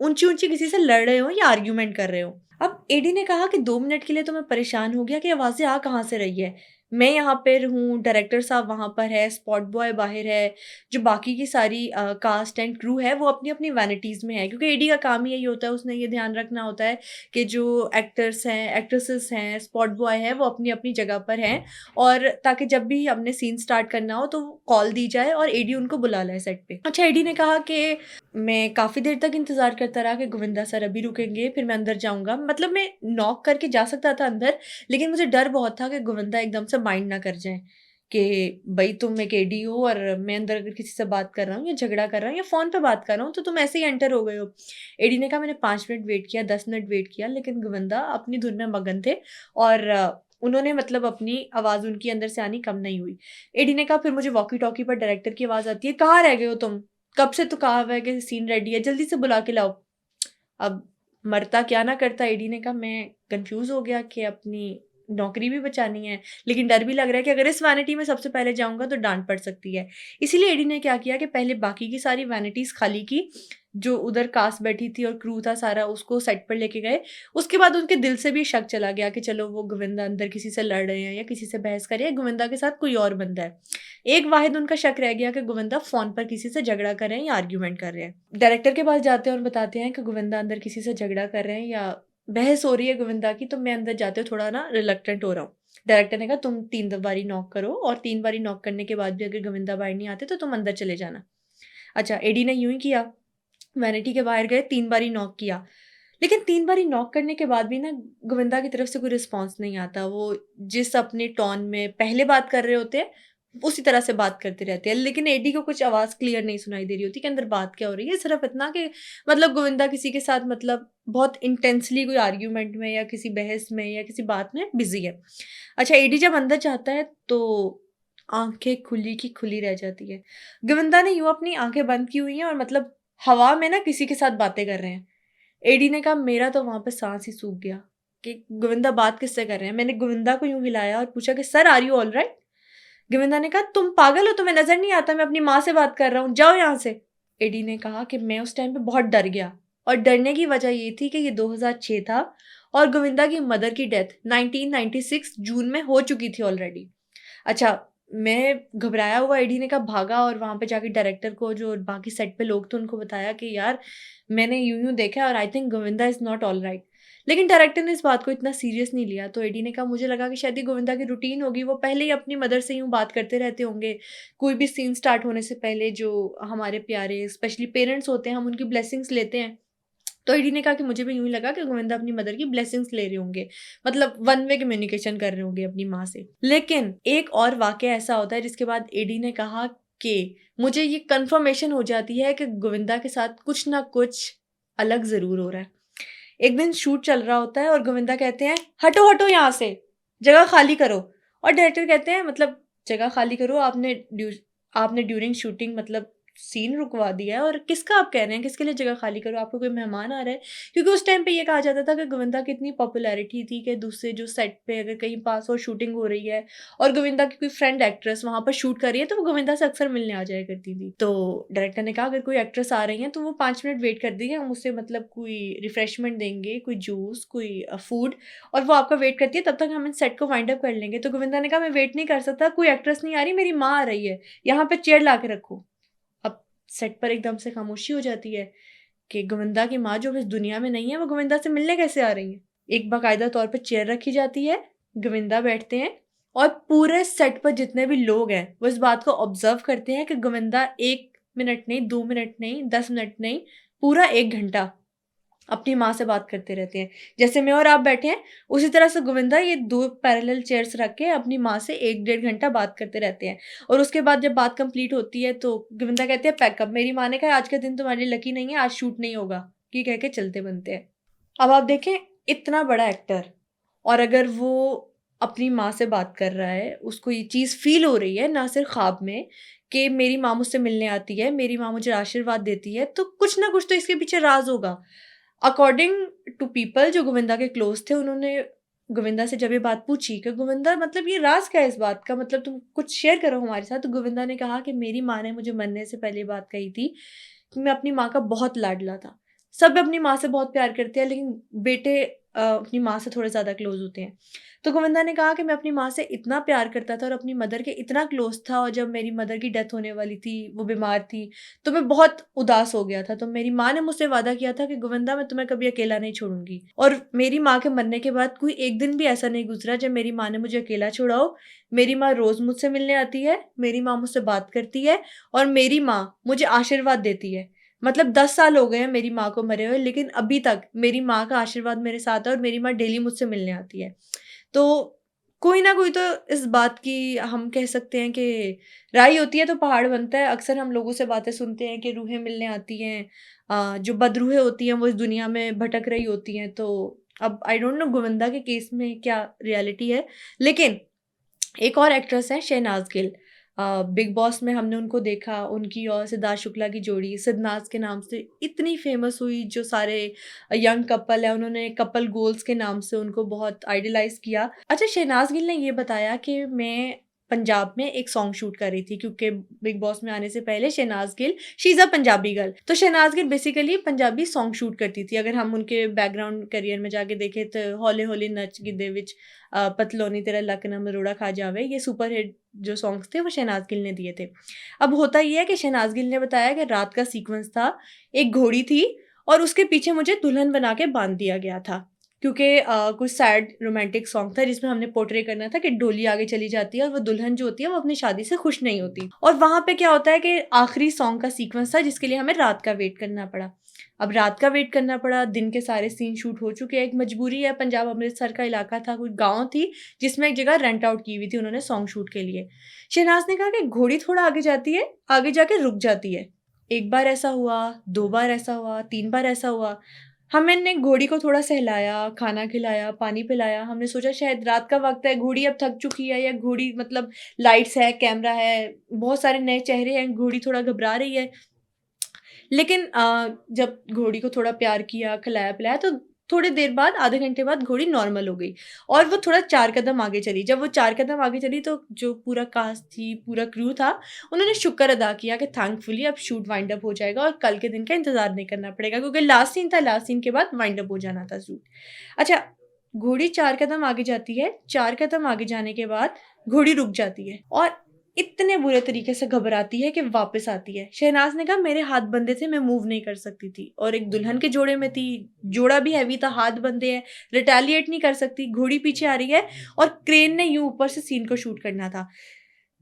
ऊँची-ऊँची किसी से लड़ रहे हों या आर्ग्यूमेंट कर रहे हों। अब एडी ने कहा कि 2 मिनट के लिए तो मैं परेशान हो गया कि आवाज़ें आ कहाँ से रही है। मैं यहाँ पर हूँ, डायरेक्टर साहब वहाँ पर है, स्पॉट बॉय बाहर है, जो बाकी की सारी कास्ट एंड क्रू है वो अपनी-अपनी वैनिटीज़ में है, क्योंकि एडी का काम ही यही होता है, उसने ये ध्यान रखना होता है कि जो एक्टर्स हैं, एक्ट्रेसेस हैं, स्पॉट बॉय हैं, वो अपनी-अपनी जगह पर हैं, और ताकि जब भी हमने सीन स्टार्ट करना हो तो कॉल दी जाए और एडी उनको बुला लाए सेट पे। अच्छा, एडी ने कहा कि मैं काफ़ी देर तक इंतज़ार करता रहा कि गोविंदा सर अभी रुकेंगे, फिर मैं अंदर जाऊँगा। मतलब मैं नॉक करके जा सकता था अंदर, लेकिन मुझे डर बहुत था कि गोविंदा एकदम से माइंड ना कर जाएँ। कि भाई तुम एक एडी हो और मैं अंदर अगर किसी से बात कर रहा हूँ या झगड़ा कर रहा हूँ या फ़ोन पे बात कर रहा हूँ तो तुम ऐसे ही एंटर हो गए हो। एडी ने कहा मैंने 5 मिनट वेट किया, 10 मिनट वेट किया, लेकिन गोविंदा अपनी धुन में मगन थे और उन्होंने मतलब अपनी आवाज़ उनकी अंदर से आनी कम नहीं हुई। एडी ने कहा फिर मुझे वॉकी टॉकी पर डायरेक्टर की आवाज़ आती है, कहाँ रह गए हो तुम? कब से तो कहा हुआ है कि सीन रेडी है, जल्दी से बुला के लाओ। अब मरता क्या ना करता, एडी ने कहा मैं कंफ्यूज हो गया कि अपनी नौकरी भी बचानी है, लेकिन डर भी लग रहा है कि अगर इस वैनिटी में सबसे पहले जाऊंगा तो डांट पड़ सकती है। इसीलिए एडी ने क्या किया कि पहले बाकी की सारी वैनिटीज खाली की, जो उधर कास्ट बैठी थी और क्रू था सारा, उसको सेट पर लेके गए। उसके बाद उनके दिल से भी शक चला गया कि चलो वो गोविंदा अंदर किसी से लड़ रहे हैं या किसी से बहस कर रहे हैं, गोविंदा के साथ कोई और बंदा है। एक वाहिद उनका शक रह गया कि गोविंदा फोन पर किसी से झगड़ा कर रहे हैं या आर्ग्यूमेंट कर रहे हैं। डायरेक्टर के पास जाते हैं और बताते हैं कि गोविंदा अंदर किसी से झगड़ा कर रहे हैं या बहस हो रही है गोविंदा की, तो मैं अंदर जाते थोड़ा ना रिलक्टेंट हो रहा हूँ। डायरेक्टर ने कहा तुम 3 बारी नॉक करो और 3 बारी नॉक करने के बाद भी अगर गोविंदा बाहर नहीं आते तो तुम अंदर चले जाना। अच्छा, एडी ने यूं ही किया, वैनिटी के बाहर गए, 3 बारी नॉक किया, लेकिन 3 बारी नॉक करने के बाद भी ना गोविंदा की तरफ से कोई रिस्पॉन्स नहीं आता। वो जिस अपने टोन में पहले बात कर रहे होते हैं उसी तरह से बात करते रहते हैं, लेकिन एडी को कुछ आवाज़ क्लियर नहीं सुनाई दे रही होती कि अंदर बात क्या हो रही है। सिर्फ इतना कि मतलब गोविंदा किसी के साथ मतलब बहुत इंटेंसली कोई आर्ग्यूमेंट में या किसी बहस में या किसी बात में बिजी है। अच्छा, एडी जब अंदर जाता है तो आंखें खुली की खुली रह जाती है। गोविंदा ने यूं अपनी आंखें बंद की हुई हैं और मतलब हवा में ना किसी के साथ बातें कर रहे हैं। एडी ने कहा मेरा तो वहां पे सांस ही सूख गया कि गोविंदा बात किससे कर रहे हैं। मैंने गोविंदा को यूं हिलाया और पूछा कि sir are you all right? Govinda ने कहा तुम पागल हो, तुम्हें नजर नहीं आता मैं अपनी माँ से बात कर रहा हूँ, जाओ यहाँ से। एडी ने कहा कि मैं उस टाइम पे बहुत डर गया और डरने की वजह ये थी कि ये 2006 था और गोविंदा की मदर की डेथ 1996 जून में हो चुकी थी ऑलरेडी। अच्छा, मैं घबराया हुआ एडी ने कहा भागा और वहां पे जाके डायरेक्टर को जो बाकी सेट पे लोग थे उनको बताया कि यार मैंने यूं यूं देखा और I think Govinda is not all right. लेकिन डायरेक्टर ने इस बात को इतना सीरियस नहीं लिया। तो एडी ने कहा मुझे लगा कि शायद ये गोविंदा की रूटीन होगी, वो पहले ही अपनी मदर से यूं बात करते रहते होंगे। कोई भी सीन स्टार्ट होने से पहले जो हमारे प्यारे स्पेशली पेरेंट्स होते हैं हम उनकी ब्लेसिंग्स लेते हैं। तो एडी ने कहा कि मुझे भी यूं ही लगा कि गोविंदा अपनी मदर की ब्लेसिंग्स ले रहे होंगे, मतलब वन वे कम्युनिकेशन कर रहे होंगे अपनी माँ से। लेकिन एक और वाकया ऐसा होता है जिसके बाद एडी ने कहा कि मुझे ये कंफर्मेशन हो जाती है कि गोविंदा के साथ कुछ ना कुछ अलग जरूर हो रहा है। एक दिन शूट चल रहा होता है और गोविंदा कहते हैं हटो हटो यहाँ से, जगह खाली करो। और डायरेक्टर कहते हैं मतलब जगह खाली करो, आपने ड्यूरिंग शूटिंग मतलब सीन रुकवा दिया है और किसका आप कह रहे हैं, किसके लिए जगह खाली करो, आपको कोई मेहमान आ रहा है? क्योंकि उस टाइम पे ये कहा जाता था कि गोविंदा की इतनी पॉपुलैरिटी थी कि दूसरे जो सेट पे अगर कहीं पास और शूटिंग हो रही है और गोविंदा की कोई फ्रेंड एक्ट्रेस वहां पर शूट कर रही है तो वो गोविंदा से अक्सर मिलने आ जाया करती थी। तो डायरेक्टर ने कहा अगर कोई एक्ट्रेस आ रही है तो वो 5 मिनट वेट कर देंगे, हम उसे मतलब कोई रिफ्रेशमेंट देंगे, कोई जूस, कोई फूड, और वो आपका वेट करती है, तब तक हम इन सेट को वाइंड अप कर लेंगे। तो गोविंदा ने कहा मैं वेट नहीं कर सकता, कोई एक्ट्रेस नहीं आ रही, मेरी माँ आ रही है, यहाँ पे चेयर ला के रखो। अब सेट पर एकदम से खामोशी हो जाती है कि गोविंदा की माँ जो इस दुनिया में नहीं है वो गोविंदा से मिलने कैसे आ रही है। एक बाकायदा तौर पर चेयर रखी जाती है, गोविंदा बैठते हैं और पूरे सेट पर जितने भी लोग हैं वो इस बात को ऑब्जर्व करते हैं कि गोविंदा 1 मिनट नहीं, 2 मिनट नहीं, 10 मिनट नहीं, पूरा 1 घंटा अपनी माँ से बात करते रहते हैं। जैसे मैं और आप बैठे हैं उसी तरह से गोविंदा ये 2 पैरेलल चेयर्स रख के अपनी माँ से 1 डेढ़ घंटा बात करते रहते हैं। और उसके बाद जब बात कंप्लीट होती है तो गोविंदा कहते हैं पैकअप। मेरी माँ ने कहा आज का दिन तुम्हारे लिए लकी नहीं है, आज शूट नहीं होगा, ये कह के चलते बनते हैं। अब आप देखें इतना बड़ा एक्टर और अगर वो अपनी माँ से बात कर रहा है, उसको ये चीज़ फील हो रही है ना सिर्फ ख्वाब में कि मेरी माँ मुझसे मिलने आती है, मेरी माँ मुझे आशीर्वाद देती है, तो कुछ ना कुछ तो इसके पीछे राज होगा। अकॉर्डिंग टू पीपल जो गोविंदा के क्लोज थे, उन्होंने गोविंदा से जब ये बात पूछी कि गोविंदा मतलब ये राज क्या है इस बात का, मतलब तुम कुछ शेयर करो हमारे साथ। तो गोविंदा ने कहा कि मेरी माँ ने मुझे मरने से पहले बात कही थी कि मैं अपनी माँ का बहुत लाडला था। सब अपनी माँ से बहुत प्यार करते हैं लेकिन बेटे अपनी माँ से थोड़े ज़्यादा क्लोज होते हैं। तो गोविंदा ने कहा कि मैं अपनी माँ से इतना प्यार करता था और अपनी मदर के इतना क्लोज था, और जब मेरी मदर की डेथ होने वाली थी, वो बीमार थी, तो मैं बहुत उदास हो गया था। तो मेरी माँ ने मुझसे वादा किया था कि गोविंदा मैं तुम्हें कभी अकेला नहीं छोड़ूंगी। और मेरी माँ के मरने के बाद कोई एक दिन भी ऐसा नहीं गुजरा जब मेरी माँ ने मुझे अकेला छोड़ा हो। मेरी माँ रोज मुझसे मिलने आती है, मेरी माँ मुझसे बात करती है और मेरी माँ मुझे आशीर्वाद देती है। मतलब 10 साल हो गए हैं मेरी माँ को मरे हुए, लेकिन अभी तक मेरी माँ का आशीर्वाद मेरे साथ है और मेरी माँ डेली मुझसे मिलने आती है। तो कोई ना कोई तो इस बात की हम कह सकते हैं कि राई होती है तो पहाड़ बनता है। अक्सर हम लोगों से बातें सुनते हैं कि रूहें मिलने आती हैं, जो बदरूहें होती हैं वो इस दुनिया में भटक रही होती हैं। तो अब आई डोंट नो गोविंदा के केस में क्या रियलिटी है, लेकिन एक और एक्ट्रेस है शहनाज गिल। बिग बॉस में हमने उनको देखा, उनकी और सिद्धार्थ शुक्ला की जोड़ी सिद्धनाज के नाम से इतनी फेमस हुई। जो सारे यंग कपल है उन्होंने कपल गोल्स के नाम से उनको बहुत आइडलाइज किया। अच्छा, शहनाज गिल ने ये बताया कि मैं पंजाब में एक सॉन्ग शूट कर रही थी, क्योंकि बिग बॉस में आने से पहले Shehnaaz Gill she is a Punjabi girl. तो Shehnaaz Gill basically Punjabi song shoot करती थी। अगर हम उनके बैकग्राउंड करियर में जाके देखें तो हौले हौले नच गिद्धे विच पतलोनी तेरा लक ना मरोड़ा खा जावे, ये सुपर हिट जो सॉन्ग्स थे वो शहनाज गिल ने दिए थे। अब होता ये है कि शहनाज गिल ने बताया कि रात का सीक्वेंस था, एक घोड़ी थी और उसके पीछे मुझे दुल्हन बना के बांध दिया गया था, क्योंकि कुछ सैड रोमांटिक सॉन्ग था जिसमें हमने पोर्ट्रे करना था कि डोली आगे चली जाती है और वो दुल्हन जो होती है वो अपनी शादी से खुश नहीं होती। और वहाँ पे क्या होता है कि आखिरी सॉन्ग का सीक्वेंस था जिसके लिए हमें रात का वेट करना पड़ा। अब रात का वेट करना पड़ा, दिन के सारे सीन शूट हो चुके हैं, एक मजबूरी है, पंजाब अमृतसर का इलाका था, कोई गाँव थी जिसमें एक जगह रेंट आउट की हुई थी उन्होंने सॉन्ग शूट के लिए। शहनाज ने कहा कि घोड़ी थोड़ा आगे जाती है, आगे जाके रुक जाती है। एक बार ऐसा हुआ, 2 बार ऐसा हुआ, 3 बार ऐसा हुआ। हमने घोड़ी को थोड़ा सहलाया, खाना खिलाया, पानी पिलाया। हमने सोचा शायद रात का वक़्त है, घोड़ी अब थक चुकी है, या घोड़ी मतलब लाइट्स है, कैमरा है, बहुत सारे नए चेहरे हैं, घोड़ी थोड़ा घबरा रही है। लेकिन जब घोड़ी को थोड़ा प्यार किया, खिलाया-पिलाया तो थोड़ी देर बाद, आधे घंटे बाद घोड़ी नॉर्मल हो गई और वो थोड़ा 4 कदम आगे चली। जब वो 4 कदम आगे चली तो जो पूरा कास्ट थी, पूरा क्रू था, उन्होंने शुक्र अदा किया कि थैंकफुली अब शूट वाइंड अप हो जाएगा और कल के दिन का इंतज़ार नहीं करना पड़ेगा, क्योंकि लास्ट सीन था, लास्ट सीन के बाद वाइंड अप हो जाना था शूट। अच्छा, घोड़ी 4 कदम आगे जाती है, 4 कदम आगे जाने के बाद घोड़ी रुक जाती है और इतने बुरे तरीके से घबराती है कि वापस आती है। शहनाज ने कहा मेरे हाथ बंधे थे, मैं मूव नहीं कर सकती थी और एक दुल्हन के जोड़े में थी, जोड़ा भी हैवी था, हाथ बंधे हैं, रिटेलिएट नहीं कर सकती, घोड़ी पीछे आ रही है और क्रेन ने यूं ऊपर से सीन को शूट करना था।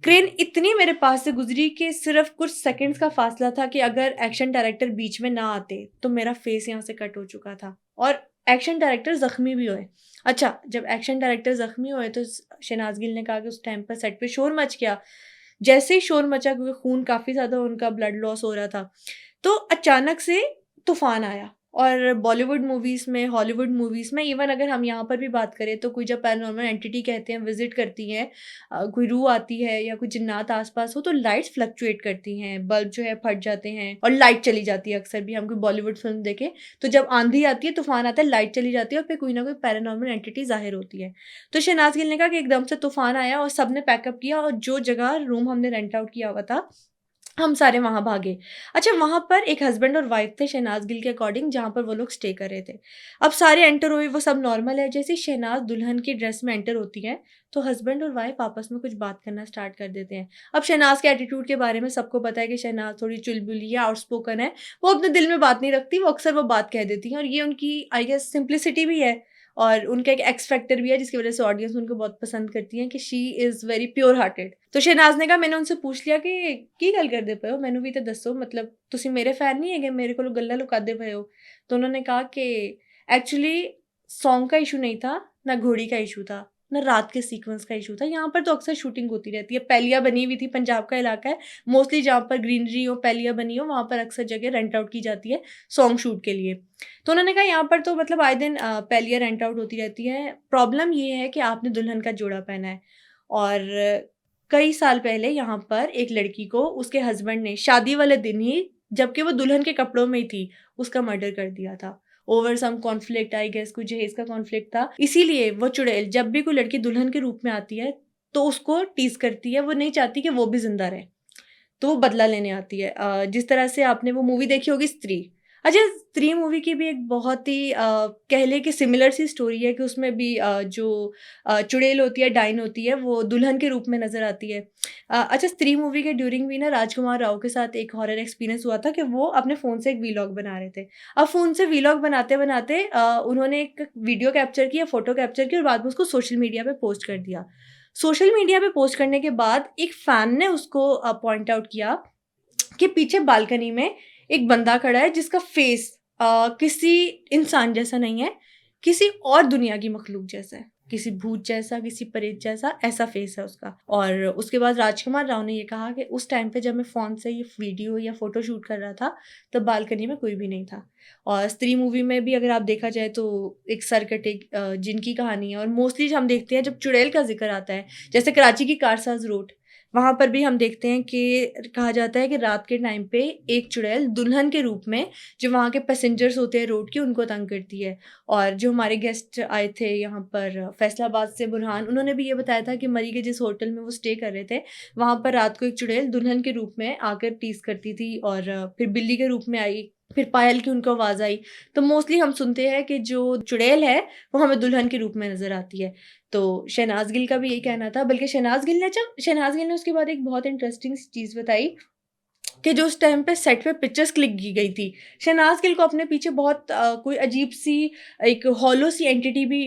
क्रेन इतनी मेरे पास से गुजरी कि सिर्फ कुछ सेकंड्स का फासला था कि अगर एक्शन डायरेक्टर बीच में ना आते तो मेरा फेस यहाँ से कट हो चुका था और एक्शन डायरेक्टर जख्मी भी हुए। अच्छा, जब एक्शन डायरेक्टर जख्मी हुए तो शहनाज गिल ने कहा कि उस टाइम पर सेट पे शोर मच गया। जैसे ही शोर मचा, क्योंकि खून काफ़ी ज़्यादा उनका ब्लड लॉस हो रहा था, तो अचानक से तूफ़ान आया। और बॉलीवुड मूवीज़ में, हॉलीवुड मूवीज़ में, इवन अगर हम यहाँ पर भी बात करें तो कोई जब पैरानॉर्मल एंटिटी कहते हैं विज़िट करती हैं, कोई रूह आती है या कोई जिन्नात आस-पास हो तो लाइट्स फ्लक्चुएट करती हैं, बल्ब जो है फट जाते हैं और लाइट चली जाती है। अक्सर भी हम कोई बॉलीवुड फ़िल्म देखें तो जब आँधी आती है, तूफ़ान आता है, लाइट चली जाती है और फिर कोई ना कोई पैरानॉर्मल एंटिटी ज़ाहिर होती है। तो शहनाज गिल ने कहा कि एकदम से तूफ़ान आया और सबने पैकअप किया और जो जगह रूम हमने रेंट आउट किया हुआ था, हम सारे वहाँ भागे। अच्छा, वहाँ पर एक हस्बैंड और वाइफ थे शहनाज गिल के अकॉर्डिंग, जहाँ पर वो लोग स्टे कर रहे थे। अब सारे एंटर हुए, वो सब नॉर्मल है। जैसे ही शहनाज दुल्हन की ड्रेस में एंटर होती है, तो हस्बैंड और वाइफ आपस में कुछ बात करना स्टार्ट कर देते हैं। अब शहनाज के एटीट्यूड के बारे में सबको पता है कि शहनाज थोड़ी चुलबुली है, आउटस्पोकन है। वो अपने दिल में बात नहीं रखती, वो अक्सर वो बात कह देती हैं और ये उनकी आई गेस सिंप्लिसिटी भी है और उनका एक एक्स फैक्टर भी है जिसकी वज़ह से ऑडियंस उनको बहुत पसंद करती है कि she is very pure hearted. तो शहनाज ने कहा, मैंने उनसे पूछ लिया कि की गल करदे पए हो, मैनू भी तो दसो, मतलब तुसी मेरे फैन नहीं हैगे, मेरे कोलों गल्लां लुकादे पए हो। तो उन्होंने कहा कि एक्चुअली सॉन्ग का इशू नहीं था, ना घोड़ी का इशू था, ना रात के सीक्वेंस का इशू था। यहाँ पर तो अक्सर शूटिंग होती रहती है, पैलियाँ बनी हुई थी, पंजाब का इलाका है, मोस्टली जहाँ पर ग्रीनरी हो, पैलियाँ बनी हो, वहाँ पर अक्सर जगह रेंट आउट की जाती है सॉन्ग शूट के लिए। तो उन्होंने कहा यहाँ पर तो मतलब आए दिन पैलियाँ रेंट आउट होती रहती है। प्रॉब्लम ये है कि आपने दुल्हन का जोड़ा पहना है और कई साल पहले यहाँ पर एक लड़की को उसके हस्बैंड ने शादी वाले दिन ही, जबकि वो दुल्हन के कपड़ों में ही थी, उसका मर्डर कर दिया था। Over some conflict, I guess कोई जहेज का कॉन्फ्लिक्ट था। इसीलिए वो चुड़ैल जब भी कोई लड़की दुल्हन के रूप में आती है तो उसको टीज़ करती है, वो नहीं चाहती कि वो भी ज़िंदा रहे। तो वो बदला लेने आती है। जिस तरह से आपने वो मूवी देखी होगी स्त्री। अच्छा, स्त्री मूवी की भी एक बहुत ही कह लें कि सिमिलर सी स्टोरी है कि उसमें भी जो चुड़ैल होती है, डायन होती है, वो दुल्हन के रूप में नज़र आती है। अच्छा, स्त्री मूवी के ड्यूरिंग भी ना राजकुमार राव के साथ एक हॉरर एक्सपीरियंस हुआ था कि वो अपने फ़ोन से एक वीलॉग बना रहे थे। अब फ़ोन से वीलॉग बनाते-बनाते उन्होंने एक वीडियो कैप्चर किया, फ़ोटो कैप्चर की और बाद में उसको सोशल मीडिया पे पोस्ट कर दिया। सोशल मीडिया पे पोस्ट करने के बाद एक फ़ैन ने उसको पॉइंट आउट किया कि पीछे बालकनी में एक बंदा खड़ा है जिसका फेस किसी इंसान जैसा नहीं है, किसी और दुनिया की मखलूक जैसा है। किसी भूत जैसा, किसी प्रेत जैसा, ऐसा फेस है उसका। और उसके बाद राजकुमार राव ने ये कहा कि उस टाइम पे जब मैं फ़ोन से ये वीडियो या फ़ोटो शूट कर रहा था, तब बालकनी में कोई भी नहीं था। और स्त्री मूवी में भी अगर आप देखा जाए तो एक सरकटे जिन की कहानी है, और मोस्टली हम देखते हैं जब चुड़ैल का ज़िक्र आता है, जैसे कराची की कारसाज रोड, वहाँ पर भी हम देखते हैं कि कहा जाता है कि रात के टाइम पे एक चुड़ैल दुल्हन के रूप में जो वहाँ के पैसेंजर्स होते हैं रोड के, उनको तंग करती है। और जो हमारे गेस्ट आए थे यहाँ पर फैसलाबाद से, बुरहान, उन्होंने भी ये बताया था कि मरी के जिस होटल में वो स्टे कर रहे थे, वहाँ पर रात को एक चुड़ैल दुल्हन के रूप में आकर टीज़ करती थी, और फिर बिल्ली के रूप में आई, फिर पायल की उनको आवाज़ आई। तो मोस्टली हम सुनते हैं कि जो चुड़ैल है वो हमें दुल्हन के रूप में नज़र आती है। तो शहनाज़ गिल का भी यही कहना था, बल्कि शहनाज़ गिल ने उसके बाद एक बहुत इंटरेस्टिंग चीज़ बताई कि जो उस टाइम पे सेट पे पिक्चर्स क्लिक की गई थी, शहनाज़ गिल को अपने पीछे बहुत कोई अजीब-सी एक हॉलो सी एंटिटी भी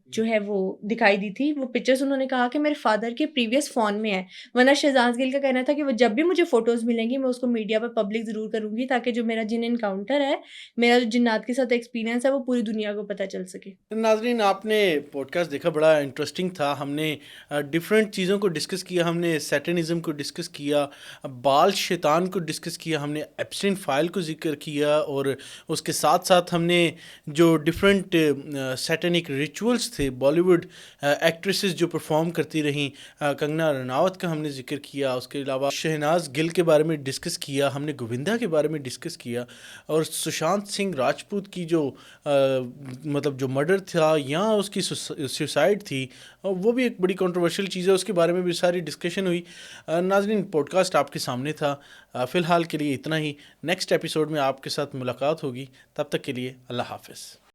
जो है वो दिखाई दी थी। वो पिक्चर्स उन्होंने कहा कि मेरे फ़ादर के प्रीवियस फ़ोन में है, वरना शहनाज़ गिल का कहना था कि वो जब भी मुझे फ़ोटोज़ मिलेंगी, मैं उसको मीडिया पर पब्लिक ज़रूर करूँगी, ताकि जो मेरा जिन एनकाउंटर है, मेरा जो जिन्नात के साथ एक्सपीरियंस है, वो पूरी दुनिया को पता चल सके। नाज़रीन, आपने पॉडकास्ट देखा, बड़ा इंटरेस्टिंग था। हमने डिफरेंट चीज़ों को डिस्कस किया, हमने सैटनिज़्म को डिस्कस किया, बाल शैतान को डिस्कस किया, हमने एप्स्टीन फ़ाइल को ज़िक्र किया, और उसके साथ साथ हमने जो डिफरेंट सैटनिक रिचुअल्स थे, बॉलीवुड एक्ट्रेसेस जो परफॉर्म करती रहीं, कंगना रनावत का हमने ज़िक्र किया, उसके अलावा शहनाज गिल के बारे में डिस्कस किया, हमने गोविंदा के बारे में डिस्कस किया, और सुशांत सिंह राजपूत की जो मतलब जो मर्डर था या उसकी सुसाइड थी, वो भी एक बड़ी कंट्रोवर्शियल चीज़ है, उसके बारे में भी सारी डिस्कशन हुई। नाज़रीन, पॉडकास्ट आपके सामने था। फ़िलहाल के लिए इतना ही। नेक्स्ट एपिसोड में आपके साथ मुलाकात होगी, तब तक के लिए अल्लाह हाफ़िज़।